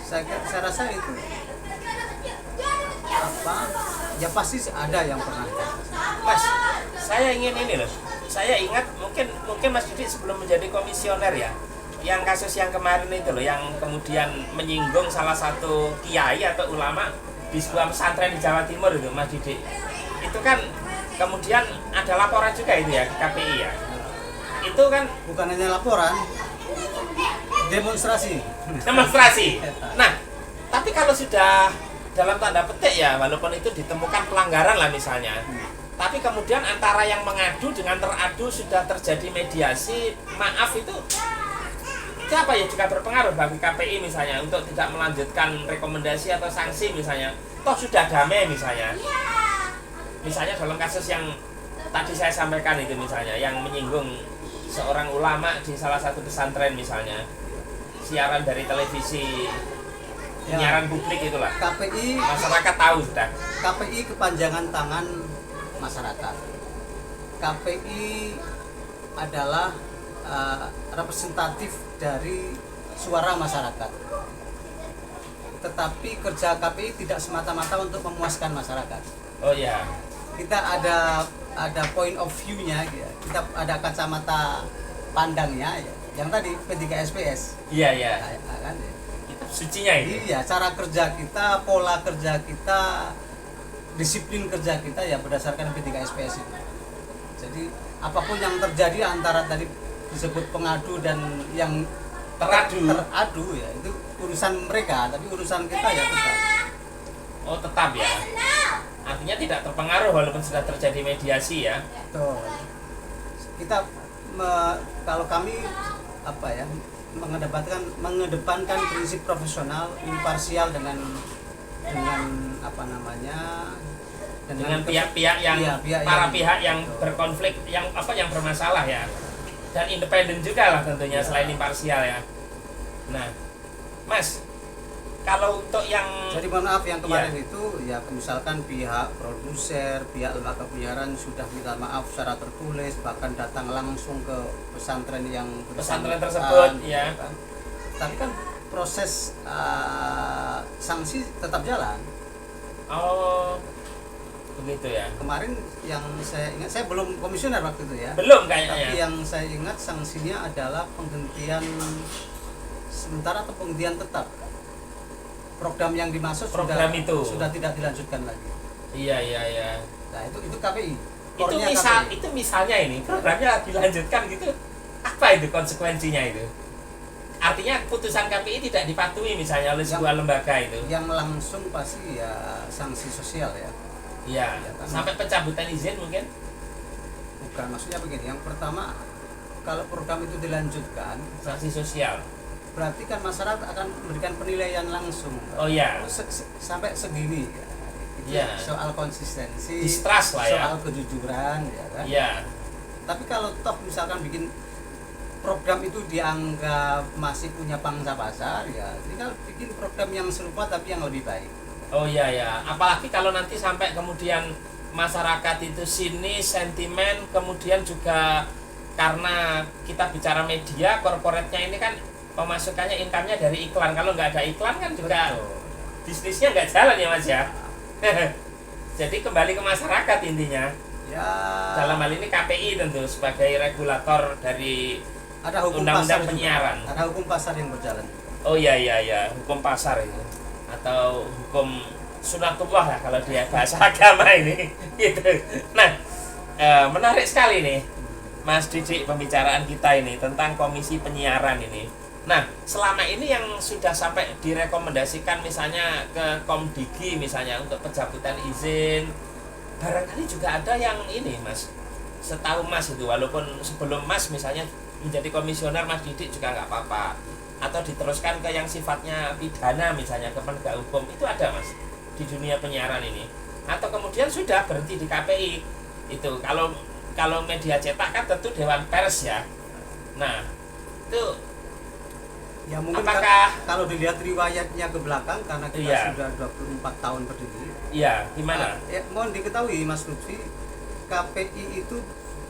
B: saya rasa itu ya pasti ada yang pernah.
A: Mas, saya ingin ini loh. Saya ingat mungkin Mas Yudi sebelum menjadi komisioner ya, yang kasus yang kemarin itu loh, yang kemudian menyinggung salah satu kiai atau ulama di sebuah pesantren di Jawa Timur itu Mas Didik. Itu kan kemudian ada laporan juga itu ya ke KPI ya. Itu kan
B: Bukan hanya laporan, demonstrasi.
A: demonstrasi. Nah, tapi kalau sudah dalam tanda petik ya, walaupun itu ditemukan pelanggaran lah misalnya, tapi kemudian antara yang mengadu dengan teradu sudah terjadi mediasi, maaf itu apa ya, juga berpengaruh bagi KPI misalnya untuk tidak melanjutkan rekomendasi atau sanksi misalnya, toh sudah damai misalnya dalam kasus yang tadi saya sampaikan itu misalnya, yang menyinggung seorang ulama di salah satu pesantren misalnya, siaran dari televisi, penyiaran publik itulah,
B: KPI
A: masyarakat tahu sudah.
B: KPI kepanjangan tangan masyarakat. KPI adalah representatif dari suara masyarakat. Tetapi kerja KPI tidak semata-mata untuk memuaskan masyarakat.
A: Oh ya,
B: Kita ada point of view-nya, ya. Kita ada kacamata pandangnya, ya. Yang tadi P3SPS.
A: iya ya,
B: Kan, ya.
A: itu sucinya itu.
B: Iya, cara kerja kita, pola kerja kita, disiplin kerja kita ya berdasarkan P3SPS itu. Jadi apapun yang terjadi antara tadi disebut pengadu dan yang teradu ya itu urusan mereka, tapi urusan kita ya tetap.
A: Oh tetap ya, artinya tidak terpengaruh walaupun sudah terjadi mediasi ya.
B: Betul. Kita kalau kami apa ya mengedepankan prinsip profesional, imparsial dengan apa namanya
A: dengan pihak-pihak yang pihak yang berkonflik, yang bermasalah ya, dan independen juga lah tentunya selain imparsial ya. Nah, Mas, kalau untuk yang
B: jadi mohon maaf yang kemarin itu ya misalkan pihak produser, pihak lembaga penyiaran sudah minta maaf secara tertulis, bahkan datang langsung ke pesantren yang
A: tersebut ya.
B: Kan. Tapi kan proses sanksi tetap jalan.
A: Oh, begitu ya.
B: Kemarin yang saya ingat, saya belum komisioner waktu itu ya.
A: Belum kayaknya.
B: Tapi yang saya ingat sanksinya adalah penghentian sementara atau penghentian tetap. Program yang dimaksud sudah tidak dilanjutkan lagi.
A: Iya.
B: Nah, itu KPI.
A: Itu misalnya ini programnya dilanjutkan gitu. Apa itu konsekuensinya itu? Artinya putusan KPI tidak dipatuhi misalnya oleh sebuah lembaga itu.
B: Yang langsung pasti ya sanksi sosial ya.
A: Iya. Sampai pencabutan izin mungkin?
B: Bukan, maksudnya begini. Yang pertama, kalau program itu dilanjutkan,
A: sanksi sosial.
B: Berarti kan masyarakat akan memberikan penilaian langsung.
A: Oh iya.
B: Sampai segini. Ya. Itu soal konsistensi.
A: Distrust lah ya.
B: Soal kejujuran, ya kan.
A: Iya.
B: Tapi kalau toh misalkan bikin program itu dianggap masih punya pangsa pasar, ya tinggal bikin program yang serupa tapi yang lebih baik.
A: Oh iya. Apalagi kalau nanti sampai kemudian masyarakat itu sinis, sentimen, kemudian juga karena kita bicara media, korporatnya ini kan pemasukannya, income-nya dari iklan. Kalau nggak ada iklan kan juga bisnisnya nggak jalan ya Mas ya. Jadi kembali ke masyarakat intinya.
B: Ya.
A: Dalam hal ini KPI tentu sebagai regulator dari
B: ada hukum
A: undang-undang
B: pasar
A: penyiaran.
B: Juga. Ada hukum pasar yang berjalan.
A: Oh iya, hukum pasar itu. Atau hukum sunatullah ya kalau dia bahasa agama ini. Gitu. Nah, menarik sekali nih Mas Didik pembicaraan kita ini tentang komisi penyiaran ini. Nah, selama ini yang sudah sampai direkomendasikan misalnya ke Komdigi misalnya untuk pencabutan izin, barangkali juga ada yang ini Mas, setahu Mas itu, walaupun sebelum Mas misalnya menjadi komisioner Mas Didik juga nggak apa-apa, atau diteruskan ke yang sifatnya pidana misalnya ke penegak hukum, itu ada Mas di dunia penyiaran ini, atau kemudian sudah berhenti di KPI itu. Kalau media cetak kan tentu Dewan Pers ya. Nah, itu
B: ya mungkin
A: apakah
B: kalau dilihat riwayatnya ke belakang karena kita sudah 24 tahun berdiri.
A: Iya, gimana?
B: Ya, mohon diketahui Mas Lutfi, KPI itu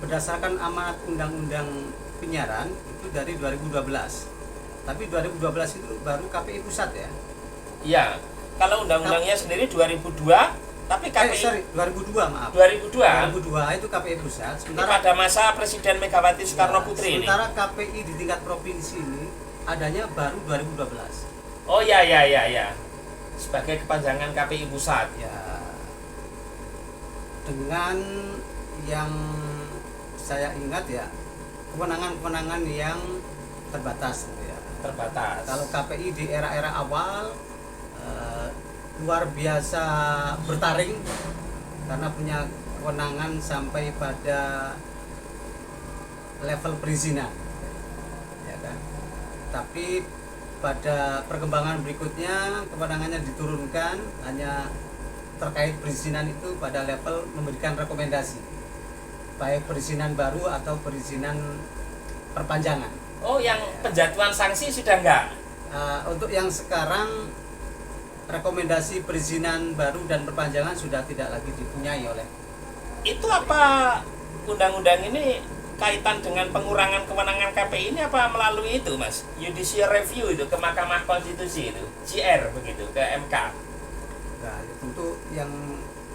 B: berdasarkan amanat undang-undang penyiaran itu dari 2012. Tapi 2012 itu baru KPI pusat ya.
A: Iya. Kalau undang-undangnya sendiri 2002, tapi KPI
B: 2002 maaf.
A: 2002
B: itu KPI pusat.
A: Sementara pada masa Presiden Megawati Soekarno Putri ini.
B: Sementara KPI di tingkat provinsi ini adanya baru 2012.
A: Oh iya. sebagai kepanjangan KPI pusat.
B: Ya, dengan yang saya ingat ya, kewenangan-kewenangan yang terbatas gitu ya.
A: Terbatas.
B: Kalau KPI di era-era awal luar biasa bertaring karena punya kewenangan sampai pada level perizinan, ya kan. Tapi pada perkembangan berikutnya kewenangannya diturunkan, hanya terkait perizinan itu pada level memberikan rekomendasi, baik perizinan baru atau perizinan perpanjangan.
A: Oh, yang penjatuhan sanksi sudah enggak?
B: Untuk yang sekarang rekomendasi perizinan baru dan perpanjangan sudah tidak lagi dipunyai oleh.
A: Itu apa undang-undang ini kaitan dengan pengurangan kewenangan KPI ini apa melalui itu, Mas? Judicial review itu ke Mahkamah Konstitusi itu, JR begitu ke MK.
B: Nah, tentu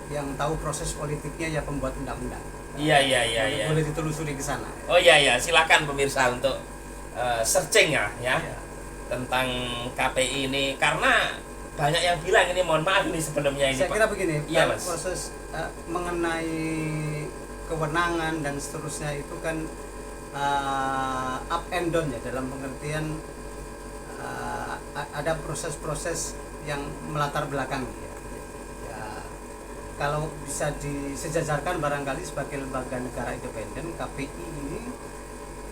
B: yang tahu proses politiknya ya pembuat undang-undang.
A: Iya.
B: Boleh ditelusuri ke sana.
A: Oh iya, silakan pemirsa untuk searching ya
B: Ya.
A: tentang KPI ini, karena banyak yang bilang ini, mohon maaf ini sebelumnya ini
B: Saya
A: Pak.
B: kira begini,
A: Iya,
B: kalau
A: Mas.
B: proses mengenai kewenangan dan seterusnya itu kan up and down ya, dalam pengertian ada proses-proses yang melatar belakangi ya. Ya, kalau bisa disejajarkan barangkali sebagai lembaga negara independen, KPI ini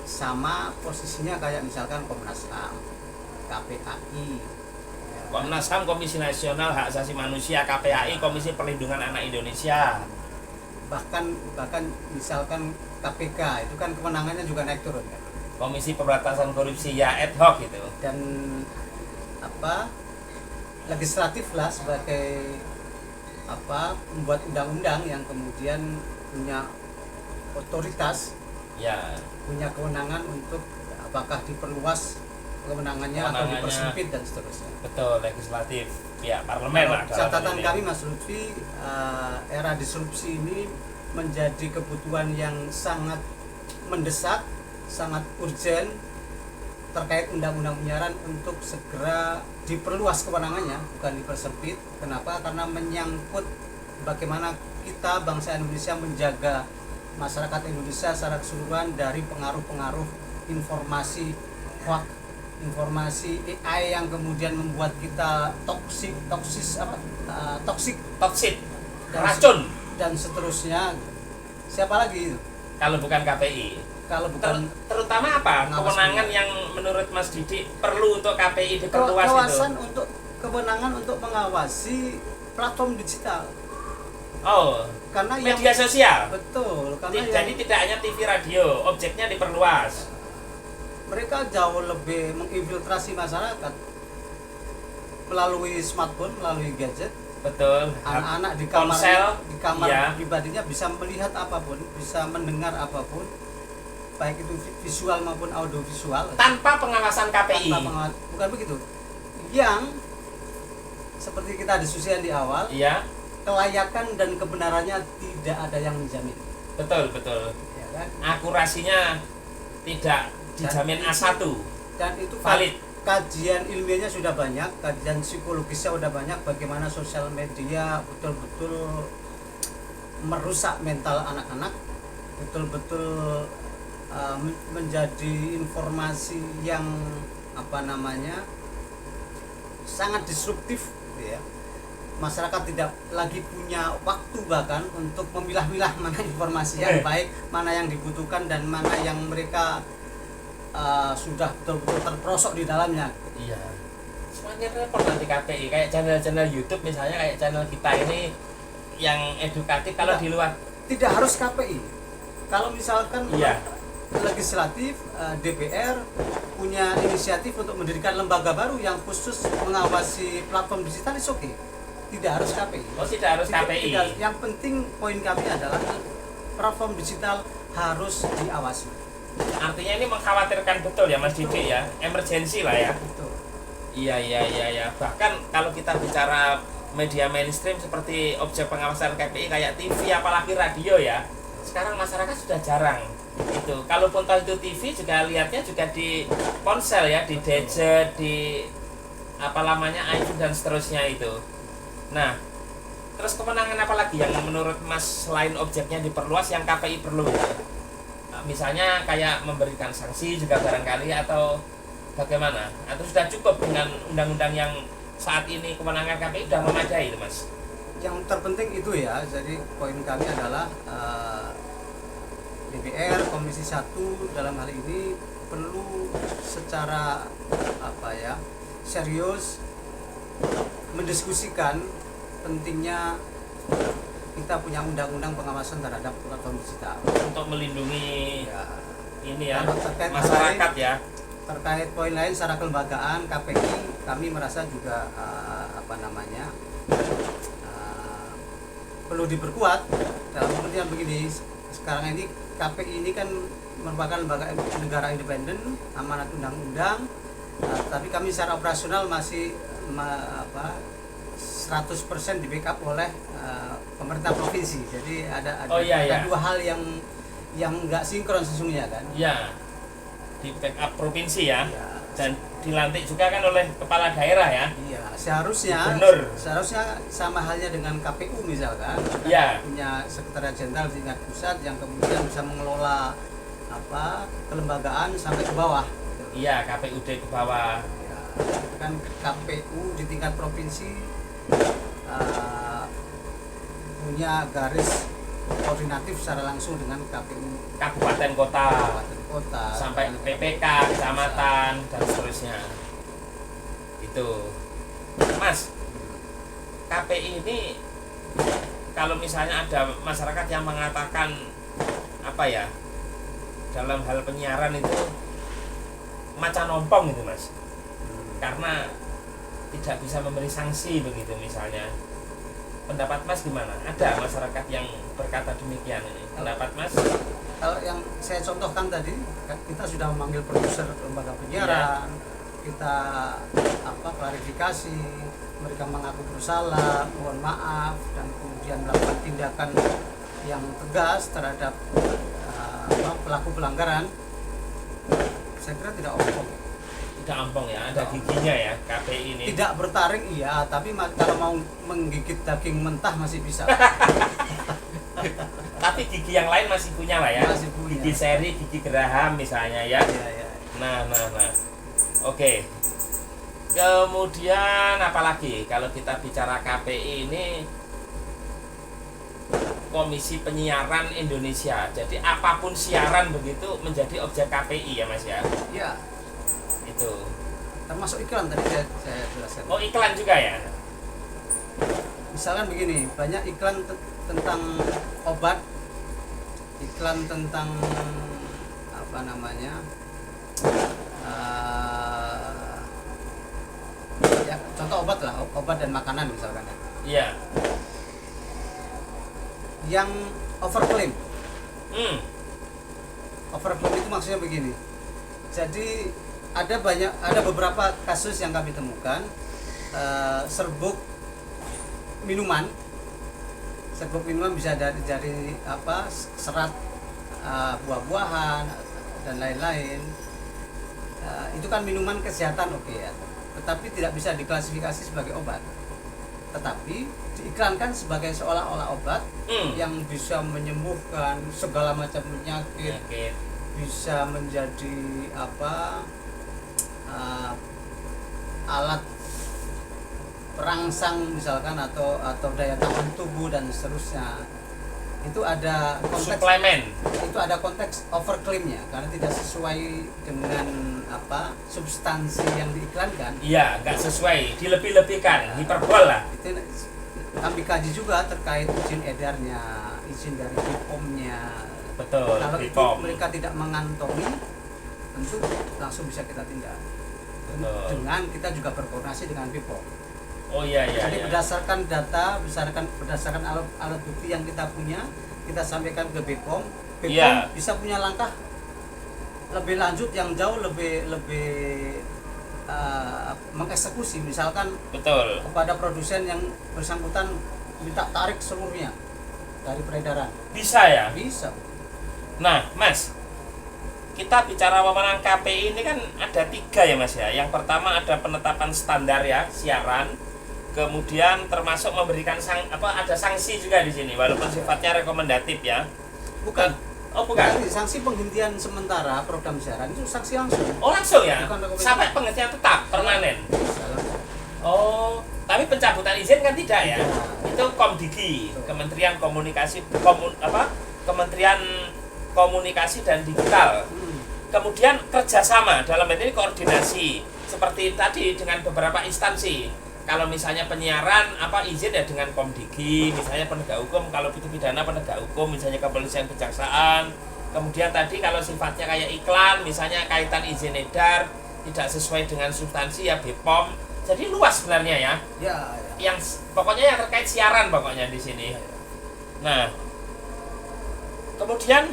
B: sama posisinya kayak misalkan Komnas HAM, KPAI. Ya,
A: Komnas HAM, Komisi Nasional Hak Asasi Manusia, KPAI, Komisi Perlindungan Anak Indonesia.
B: bahkan misalkan KPK itu kan kewenangannya juga naik turun kan.
A: Komisi Pemberantasan Korupsi ya ad hoc gitu.
B: Dan legislatif lah sebagai membuat undang-undang yang kemudian punya otoritas,
A: Ya,
B: punya kewenangan untuk apakah diperluas kewenangannya atau
A: Kewenangannya.
B: dipersempit dan seterusnya.
A: betul, legislatif pihak parlemen lah. dalam
B: Catatan
A: hal ini.
B: kami Mas Lutfi, era disrupsi ini menjadi kebutuhan yang sangat mendesak, sangat urgen terkait undang-undang penyiaran untuk segera diperluas kewenangannya, bukan dipersempit. Kenapa? Karena menyangkut bagaimana kita bangsa Indonesia menjaga masyarakat Indonesia secara keseluruhan dari pengaruh-pengaruh informasi hoax, informasi AI yang kemudian membuat kita toksik
A: Toksik,
B: dan
A: racun
B: dan seterusnya. Siapa lagi itu?
A: kalau bukan KPI.
B: Kalau bukan
A: Terutama apa
B: pengawas
A: kewenangan
B: penyiaran.
A: yang menurut Mas Didik perlu untuk KPI diperluas
B: kawasan
A: itu?
B: untuk kewenangan untuk mengawasi platform digital.
A: Oh,
B: Karena
A: media sosial.
B: betul, karena
A: Jadi tidak hanya TV radio, objeknya diperluas.
B: mereka jauh lebih menginfiltrasi masyarakat melalui smartphone, melalui gadget.
A: Betul.
B: Anak-anak
A: Ponsel,
B: di kamar
A: iya.
B: pribadinya bisa melihat apapun, bisa mendengar apapun, baik itu visual maupun audiovisual.
A: Tanpa pengawasan KPI.
B: Bukan begitu. Yang seperti kita diskusikan di awal,
A: Iya,
B: kelayakan dan kebenarannya tidak ada yang menjamin.
A: betul.
B: Ya kan?
A: Akurasinya tidak dijamin A1.
B: Dan itu
A: Valid.
B: kajian ilmiahnya sudah banyak, kajian psikologisnya sudah banyak, bagaimana sosial media betul-betul merusak mental anak-anak, betul-betul menjadi informasi yang sangat disruptif, ya. Masyarakat tidak lagi punya waktu bahkan untuk memilah-milah mana informasi yang baik, mana yang dibutuhkan, dan mana yang mereka sudah betul-betul terperosok di dalamnya.
A: Iya. Semakin repot nanti KPI, kayak channel-channel YouTube misalnya, kayak channel kita ini yang edukatif. Kalau di luar
B: Tidak harus KPI. Kalau misalkan
A: Iya.
B: legislatif, DPR punya inisiatif untuk mendirikan lembaga baru yang khusus mengawasi platform digital, is oke. Tidak harus KPI.
A: Oh, tidak harus KPI.
B: Yang penting poin kami adalah platform digital harus diawasi.
A: Artinya ini mengkhawatirkan betul ya Mas Didik ya, emergensi lah ya.
B: Betul.
A: Iya. Bahkan kalau kita bicara media mainstream seperti objek pengawasan KPI kayak TV apalagi radio ya, sekarang masyarakat sudah jarang itu. Kalaupun tahu itu TV juga lihatnya juga di ponsel ya, di gadget, di apa lamanya iPhone dan seterusnya itu. Nah, terus kewenangan apa lagi yang menurut Mas selain objeknya diperluas yang KPI perlu? Nah, misalnya kayak memberikan sanksi juga barangkali atau bagaimana? Atau sudah cukup dengan undang-undang yang saat ini kewenangan KPI sudah memadai itu, Mas?
B: Yang terpenting itu ya, jadi poin kami adalah DPR Komisi 1 dalam hal ini perlu secara serius mendiskusikan pentingnya kita punya undang-undang pengawasan terhadap platform digital
A: Untuk melindungi
B: ya.
A: ini ya,
B: Kalau terkait
A: masyarakat ya.
B: Terkait poin lain secara kelembagaan KPI, kami merasa juga perlu diperkuat dalam pengertian begini. Sekarang ini KPI ini kan merupakan lembaga negara independen, amanat undang-undang, tapi kami secara operasional masih 100% di backup oleh pemerintah provinsi. Jadi ada dua hal yang nggak sinkron sesungguhnya kan.
A: Ya, di backup provinsi ya.
B: Ya.
A: Dan dilantik juga kan oleh kepala daerah ya.
B: Iya, seharusnya sama halnya dengan KPU misalkan.
A: Ya.
B: Punya sekretariat jenderal di tingkat pusat yang kemudian bisa mengelola kelembagaan sampai ke bawah.
A: Iya, KPUD ke bawah.
B: Ya, kan KPU di tingkat provinsi punya garis koordinatif secara langsung dengan KPU
A: Kabupaten kota sampai
B: dengan
A: PPK, kecamatan dan seterusnya. Itu. Mas, KPI ini kalau misalnya ada masyarakat yang mengatakan dalam hal penyiaran itu macan ompong gitu, Mas. Karena tidak bisa memberi sanksi begitu misalnya. Pendapat Mas gimana? Ada masyarakat yang berkata demikian ini. Pendapat Mas?
B: Kalau yang saya contohkan tadi, kita sudah memanggil produser lembaga penyiaran, kita klarifikasi, mereka mengaku bersalah, mohon maaf, dan kemudian melakukan tindakan yang tegas terhadap pelaku pelanggaran. Saya kira tidak ompong.
A: Tidak ampong ya, ada giginya ya KPI ini.
B: Tidak bertaring iya, tapi kalau mau menggigit daging mentah masih bisa.
A: Tapi gigi yang lain masih punya lah ya.
B: Masih punya.
A: Gigi seri, gigi geraham misalnya ya.
B: Ya.
A: Nah. Oke. Kemudian apalagi kalau kita bicara KPI ini Komisi Penyiaran Indonesia. Jadi apapun siaran begitu menjadi objek KPI ya, Mas ya.
B: Iya.
A: Itu.
B: Termasuk iklan tadi saya jelaskan.
A: Oh, iklan juga ya?
B: Misalkan begini, banyak iklan tentang obat, iklan tentang contoh obat lah, obat dan makanan misalkan ya.
A: Iya.
B: Yang overclaim. Overclaim itu maksudnya begini. Jadi ada beberapa kasus yang kami temukan, serbuk minuman bisa dari serat buah-buahan dan lain-lain. Itu kan minuman kesehatan ya, tetapi tidak bisa diklasifikasi sebagai obat, tetapi diiklankan sebagai seolah-olah obat yang bisa menyembuhkan segala macam penyakit, bisa menjadi alat perangsang misalkan atau daya tahan tubuh dan seterusnya. Itu ada konteks
A: suplemen.
B: Itu ada konteks overclaimnya karena tidak sesuai dengan substansi yang diiklankan.
A: Iya, nggak sesuai, dilebih-lebihkan, hiperbol lah.
B: Itu kami kaji juga terkait izin edarnya, izin dari BPOM-nya.
A: Betul.
B: Kalau itu
A: BPOM.
B: mereka tidak mengantongi, tentu langsung bisa kita tindak.
A: Betul.
B: Dengan kita juga berkoordinasi dengan BPOM.
A: Oh iya.
B: Jadi berdasarkan data, berdasarkan alat bukti yang kita punya, kita sampaikan ke BPOM. BPOM bisa punya langkah lebih lanjut yang jauh lebih mengeksekusi, misalkan
A: betul,
B: kepada produsen yang bersangkutan minta tarik seluruhnya dari peredaran.
A: bisa ya?
B: Bisa.
A: Nah, Mas, kita bicara wewenang KPI ini kan ada 3 ya Mas ya. Yang pertama ada penetapan standar ya siaran, kemudian termasuk memberikan ada sanksi juga di sini walaupun sifatnya rekomendatif ya.
B: Bukan.
A: Oh bukan.
B: Sanksi penghentian sementara program siaran itu sanksi langsung.
A: Oh langsung ya.
B: Bukan rekomendasi.
A: Sampai penghentian tetap permanen.
B: Salah.
A: Oh, tapi pencabutan izin kan tidak ya? Itu Komdigi, Kementerian Kementerian Komunikasi dan Digital. Kemudian kerjasama dalam hal ini koordinasi seperti tadi dengan beberapa instansi. Kalau misalnya penyiaran izin ya dengan Komdigi, misalnya penegak hukum, kalau itu pidana penegak hukum, misalnya kepolisian kejaksaan. Kemudian tadi kalau sifatnya kayak iklan, misalnya kaitan izin edar tidak sesuai dengan substansi ya BPOM. Jadi luas sebenarnya ya.
B: Ya.
A: Yang pokoknya yang terkait siaran pokoknya di sini. Nah, kemudian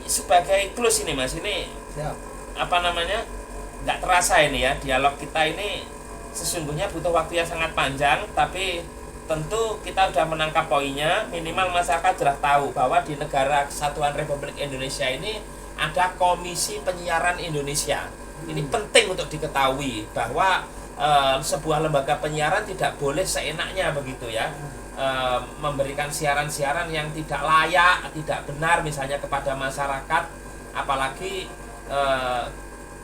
A: sebagai close ini Mas, ini
B: Siap.
A: nggak terasa ini ya, dialog kita ini sesungguhnya butuh waktu yang sangat panjang, tapi tentu kita sudah menangkap poinnya. Minimal masyarakat sudah tahu bahwa di negara Kesatuan Republik Indonesia ini ada Komisi Penyiaran Indonesia. Ini penting untuk diketahui bahwa sebuah lembaga penyiaran tidak boleh seenaknya begitu ya, memberikan siaran-siaran yang tidak layak, tidak benar misalnya kepada masyarakat, apalagi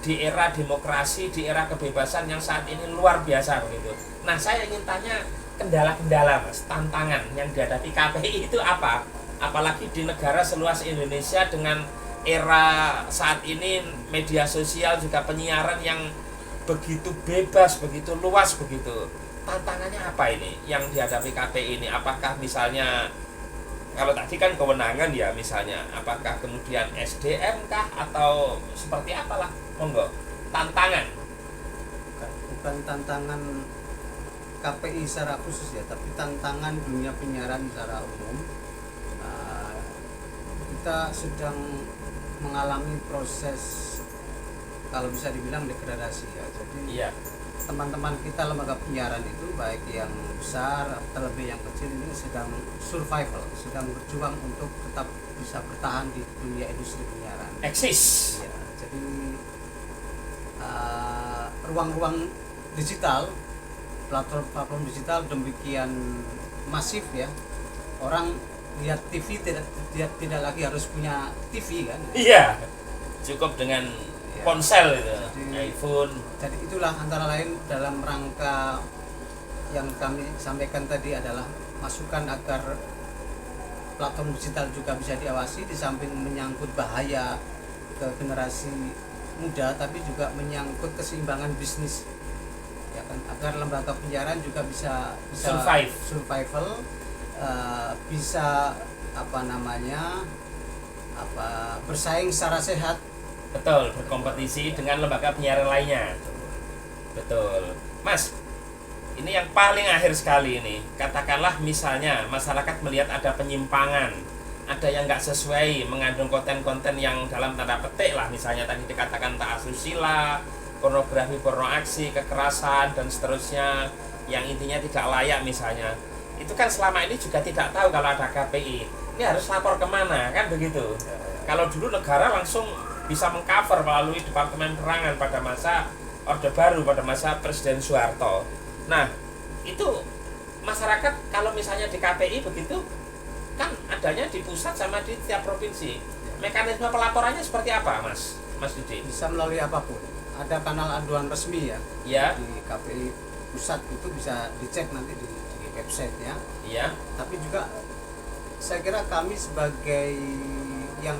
A: di era demokrasi, di era kebebasan yang saat ini luar biasa begitu. Nah, saya ingin tanya kendala-kendala Mas, tantangan yang dihadapi KPI itu apa? Apalagi di negara seluas Indonesia dengan era saat ini media sosial juga penyiaran yang begitu bebas, begitu luas begitu. Tantangannya apa ini yang dihadapi KPI ini? Apakah misalnya kalau tadi kan kewenangan ya misalnya, apakah kemudian SDM kah atau seperti apalah? Monggo. Tantangan.
B: Bukan tantangan KPI secara khusus ya, tapi tantangan dunia penyiaran secara umum. Kita sedang mengalami proses kalau bisa dibilang degradasi ya. Jadi
A: Iya.
B: teman-teman kita lembaga penyiaran itu baik yang besar terlebih yang kecil ini sedang survival, sedang berjuang untuk tetap bisa bertahan di dunia industri penyiaran.
A: Eksis.
B: Ya, jadi ruang-ruang digital, platform digital demikian masif ya. Orang lihat TV tidak lagi harus punya TV kan.
A: Iya. Cukup dengan
B: Ya.
A: ponsel itu,
B: Jadi-
A: iPhone.
B: Jadi itulah antara lain dalam rangka yang kami sampaikan tadi adalah masukan agar platform digital juga bisa diawasi, di samping menyangkut bahaya ke generasi muda tapi juga menyangkut keseimbangan bisnis ya kan, agar lembaga penyiaran juga bisa survival, bisa bersaing secara sehat.
A: Betul, berkompetisi dengan lembaga penyiaran lainnya. Betul. Mas, ini yang paling akhir sekali ini. Katakanlah misalnya masyarakat melihat ada penyimpangan, ada yang nggak sesuai, mengandung konten-konten yang dalam tanda petik lah, misalnya tadi dikatakan tak asusila, pornografi, pornoaksi, kekerasan dan seterusnya, yang intinya tidak layak misalnya. Itu kan selama ini juga tidak tahu kalau ada KPI. Ini harus lapor kemana kan begitu. Kalau dulu negara langsung bisa mengcover melalui Departemen Penerangan pada masa Orde Baru, pada masa Presiden Soeharto. Nah, itu masyarakat kalau misalnya di KPI begitu kan adanya di pusat sama di tiap provinsi. Mekanisme pelaporannya seperti apa, Mas Didi?
B: Bisa melalui apapun. Ada kanal aduan resmi ya.
A: Ya.
B: Di KPI pusat itu bisa dicek nanti di website-nya.
A: Iya.
B: Tapi juga saya kira kami sebagai yang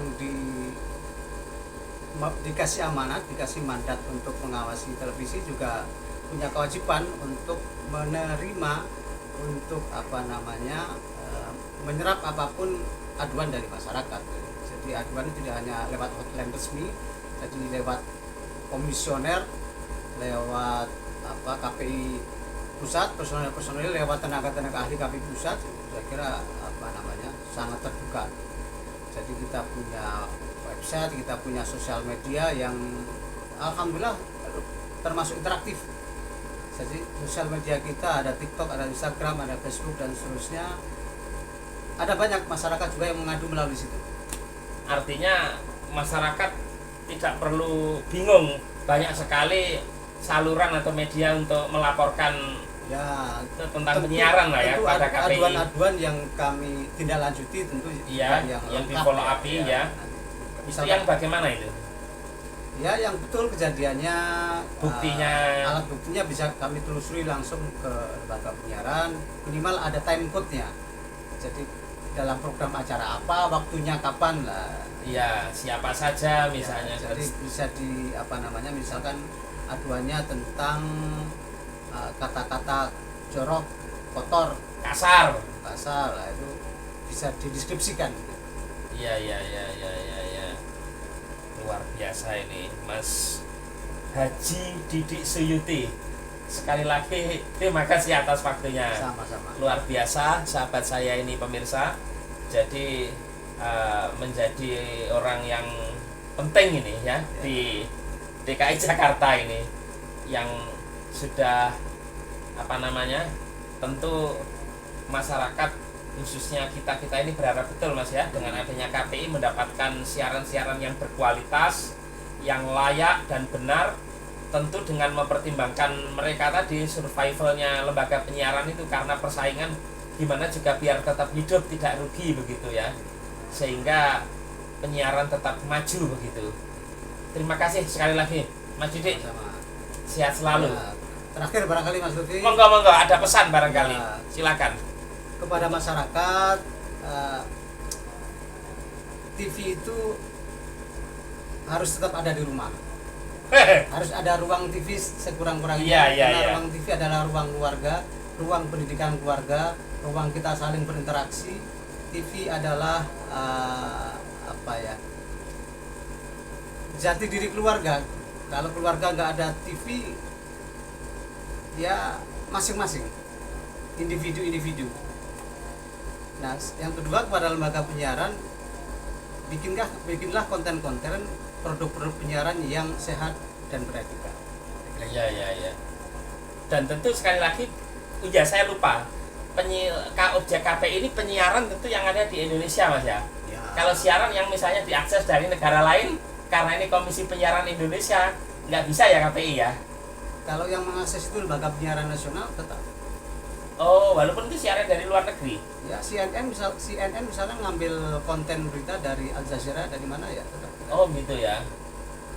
B: dikasih amanat, dikasih mandat untuk mengawasi televisi juga punya kewajiban untuk menerima, untuk menyerap apapun aduan dari masyarakat. Jadi aduan tidak hanya lewat hotline resmi, jadi lewat komisioner, lewat KPI pusat, personel lewat tenaga ahli KPI pusat. Saya kira sangat terbuka. Jadi kita punya website, kita punya sosial media yang alhamdulillah termasuk interaktif. Jadi sosial media kita ada TikTok, ada Instagram, ada Facebook dan seterusnya. Ada banyak masyarakat juga yang mengadu melalui situ.
A: Artinya masyarakat tidak perlu bingung, banyak sekali saluran atau media untuk melaporkan
B: Ya,
A: tentang penyiaran lah ya
B: tentu
A: pada KPI.
B: aduan-aduan yang kami tindak lanjuti tentu
A: Iya, yang di
B: lengkap
A: follow up ya. Itu
B: Misalkan,
A: yang bagaimana itu?
B: ya yang betul kejadiannya,
A: Buktinya.
B: alat buktinya bisa kami telusuri langsung ke lembaga penyiaran, minimal ada time code-nya. Jadi dalam program acara apa, waktunya kapan lah.
A: Iya, siapa saja misalnya.
B: Ya, jadi bisa misalkan aduannya tentang kata-kata jorok, kotor,
A: kasar.
B: lah itu bisa dideskripsikan.
A: Iya. Luar biasa ini, Mas Haji Didik Suyuti. Sekali lagi terima kasih atas waktunya.
B: Sama-sama.
A: Luar biasa sahabat saya ini pemirsa. Jadi menjadi orang yang penting ini ya di DKI Jakarta ini, yang sudah tentu masyarakat khususnya kita ini berharap betul Mas ya, dengan adanya KPI mendapatkan siaran-siaran yang berkualitas, yang layak dan benar, tentu dengan mempertimbangkan mereka tadi survivalnya lembaga penyiaran itu, karena persaingan gimana juga biar tetap hidup, tidak rugi begitu ya, sehingga penyiaran tetap maju begitu. Terima kasih sekali lagi Mas Didik.
B: Sama.
A: Sehat selalu.
B: Ya, terakhir barangkali Mas Lutfi,
A: Monggo ada pesan barangkali.
B: Ya.
A: Silakan.
B: kepada masyarakat, TV itu harus tetap ada di rumah. Harus ada ruang TV sekurang-kurangnya. Karena ruang TV adalah ruang keluarga, ruang pendidikan keluarga, ruang kita saling berinteraksi. TV adalah jati diri keluarga. Kalau keluarga nggak ada TV, ya masing-masing individu. Nah, yang kedua, kepada lembaga penyiaran, bikinlah konten-konten produk-produk penyiaran yang sehat dan beretika.
A: Iya. Dan tentu sekali lagi, saya lupa, objek KPI ini penyiaran tentu yang ada di Indonesia Mas ya.
B: Ya.
A: Kalau siaran yang misalnya diakses dari negara lain, karena ini Komisi Penyiaran Indonesia, nggak bisa ya KPI ya.
B: Kalau yang mengakses itu lembaga penyiaran nasional tetap.
A: Oh, walaupun itu siaran dari luar negeri.
B: Ya, CNN misalnya ngambil konten berita dari Al Jazeera, dari mana ya tetap.
A: Oh gitu ya.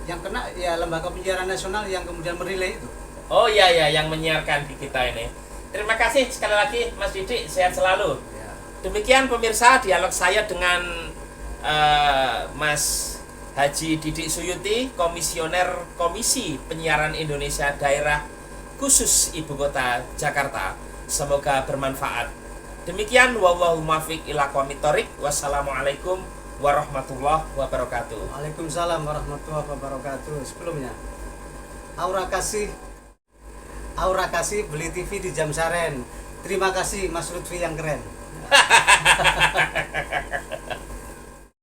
B: Yang kena ya lembaga penyiaran nasional yang kemudian merilai itu.
A: Oh iya, yang menyiarkan di kita ini. Terima kasih sekali lagi Mas Didik, sehat selalu.
B: Ya.
A: Demikian pemirsa dialog saya dengan Mas Haji Didik Suyuti, Komisioner Komisi Penyiaran Indonesia Daerah Khusus Ibu Kota Jakarta. Semoga bermanfaat. Demikian, wallahu muwaffiq ila aqwamit thoriq. Wassalamualaikum warahmatullahi wabarakatuh.
B: Waalaikumsalam warahmatullahi wabarakatuh. Sebelumnya, Aura kasih beli TV di Jam Saren. Terima kasih Mas Lutfi yang keren.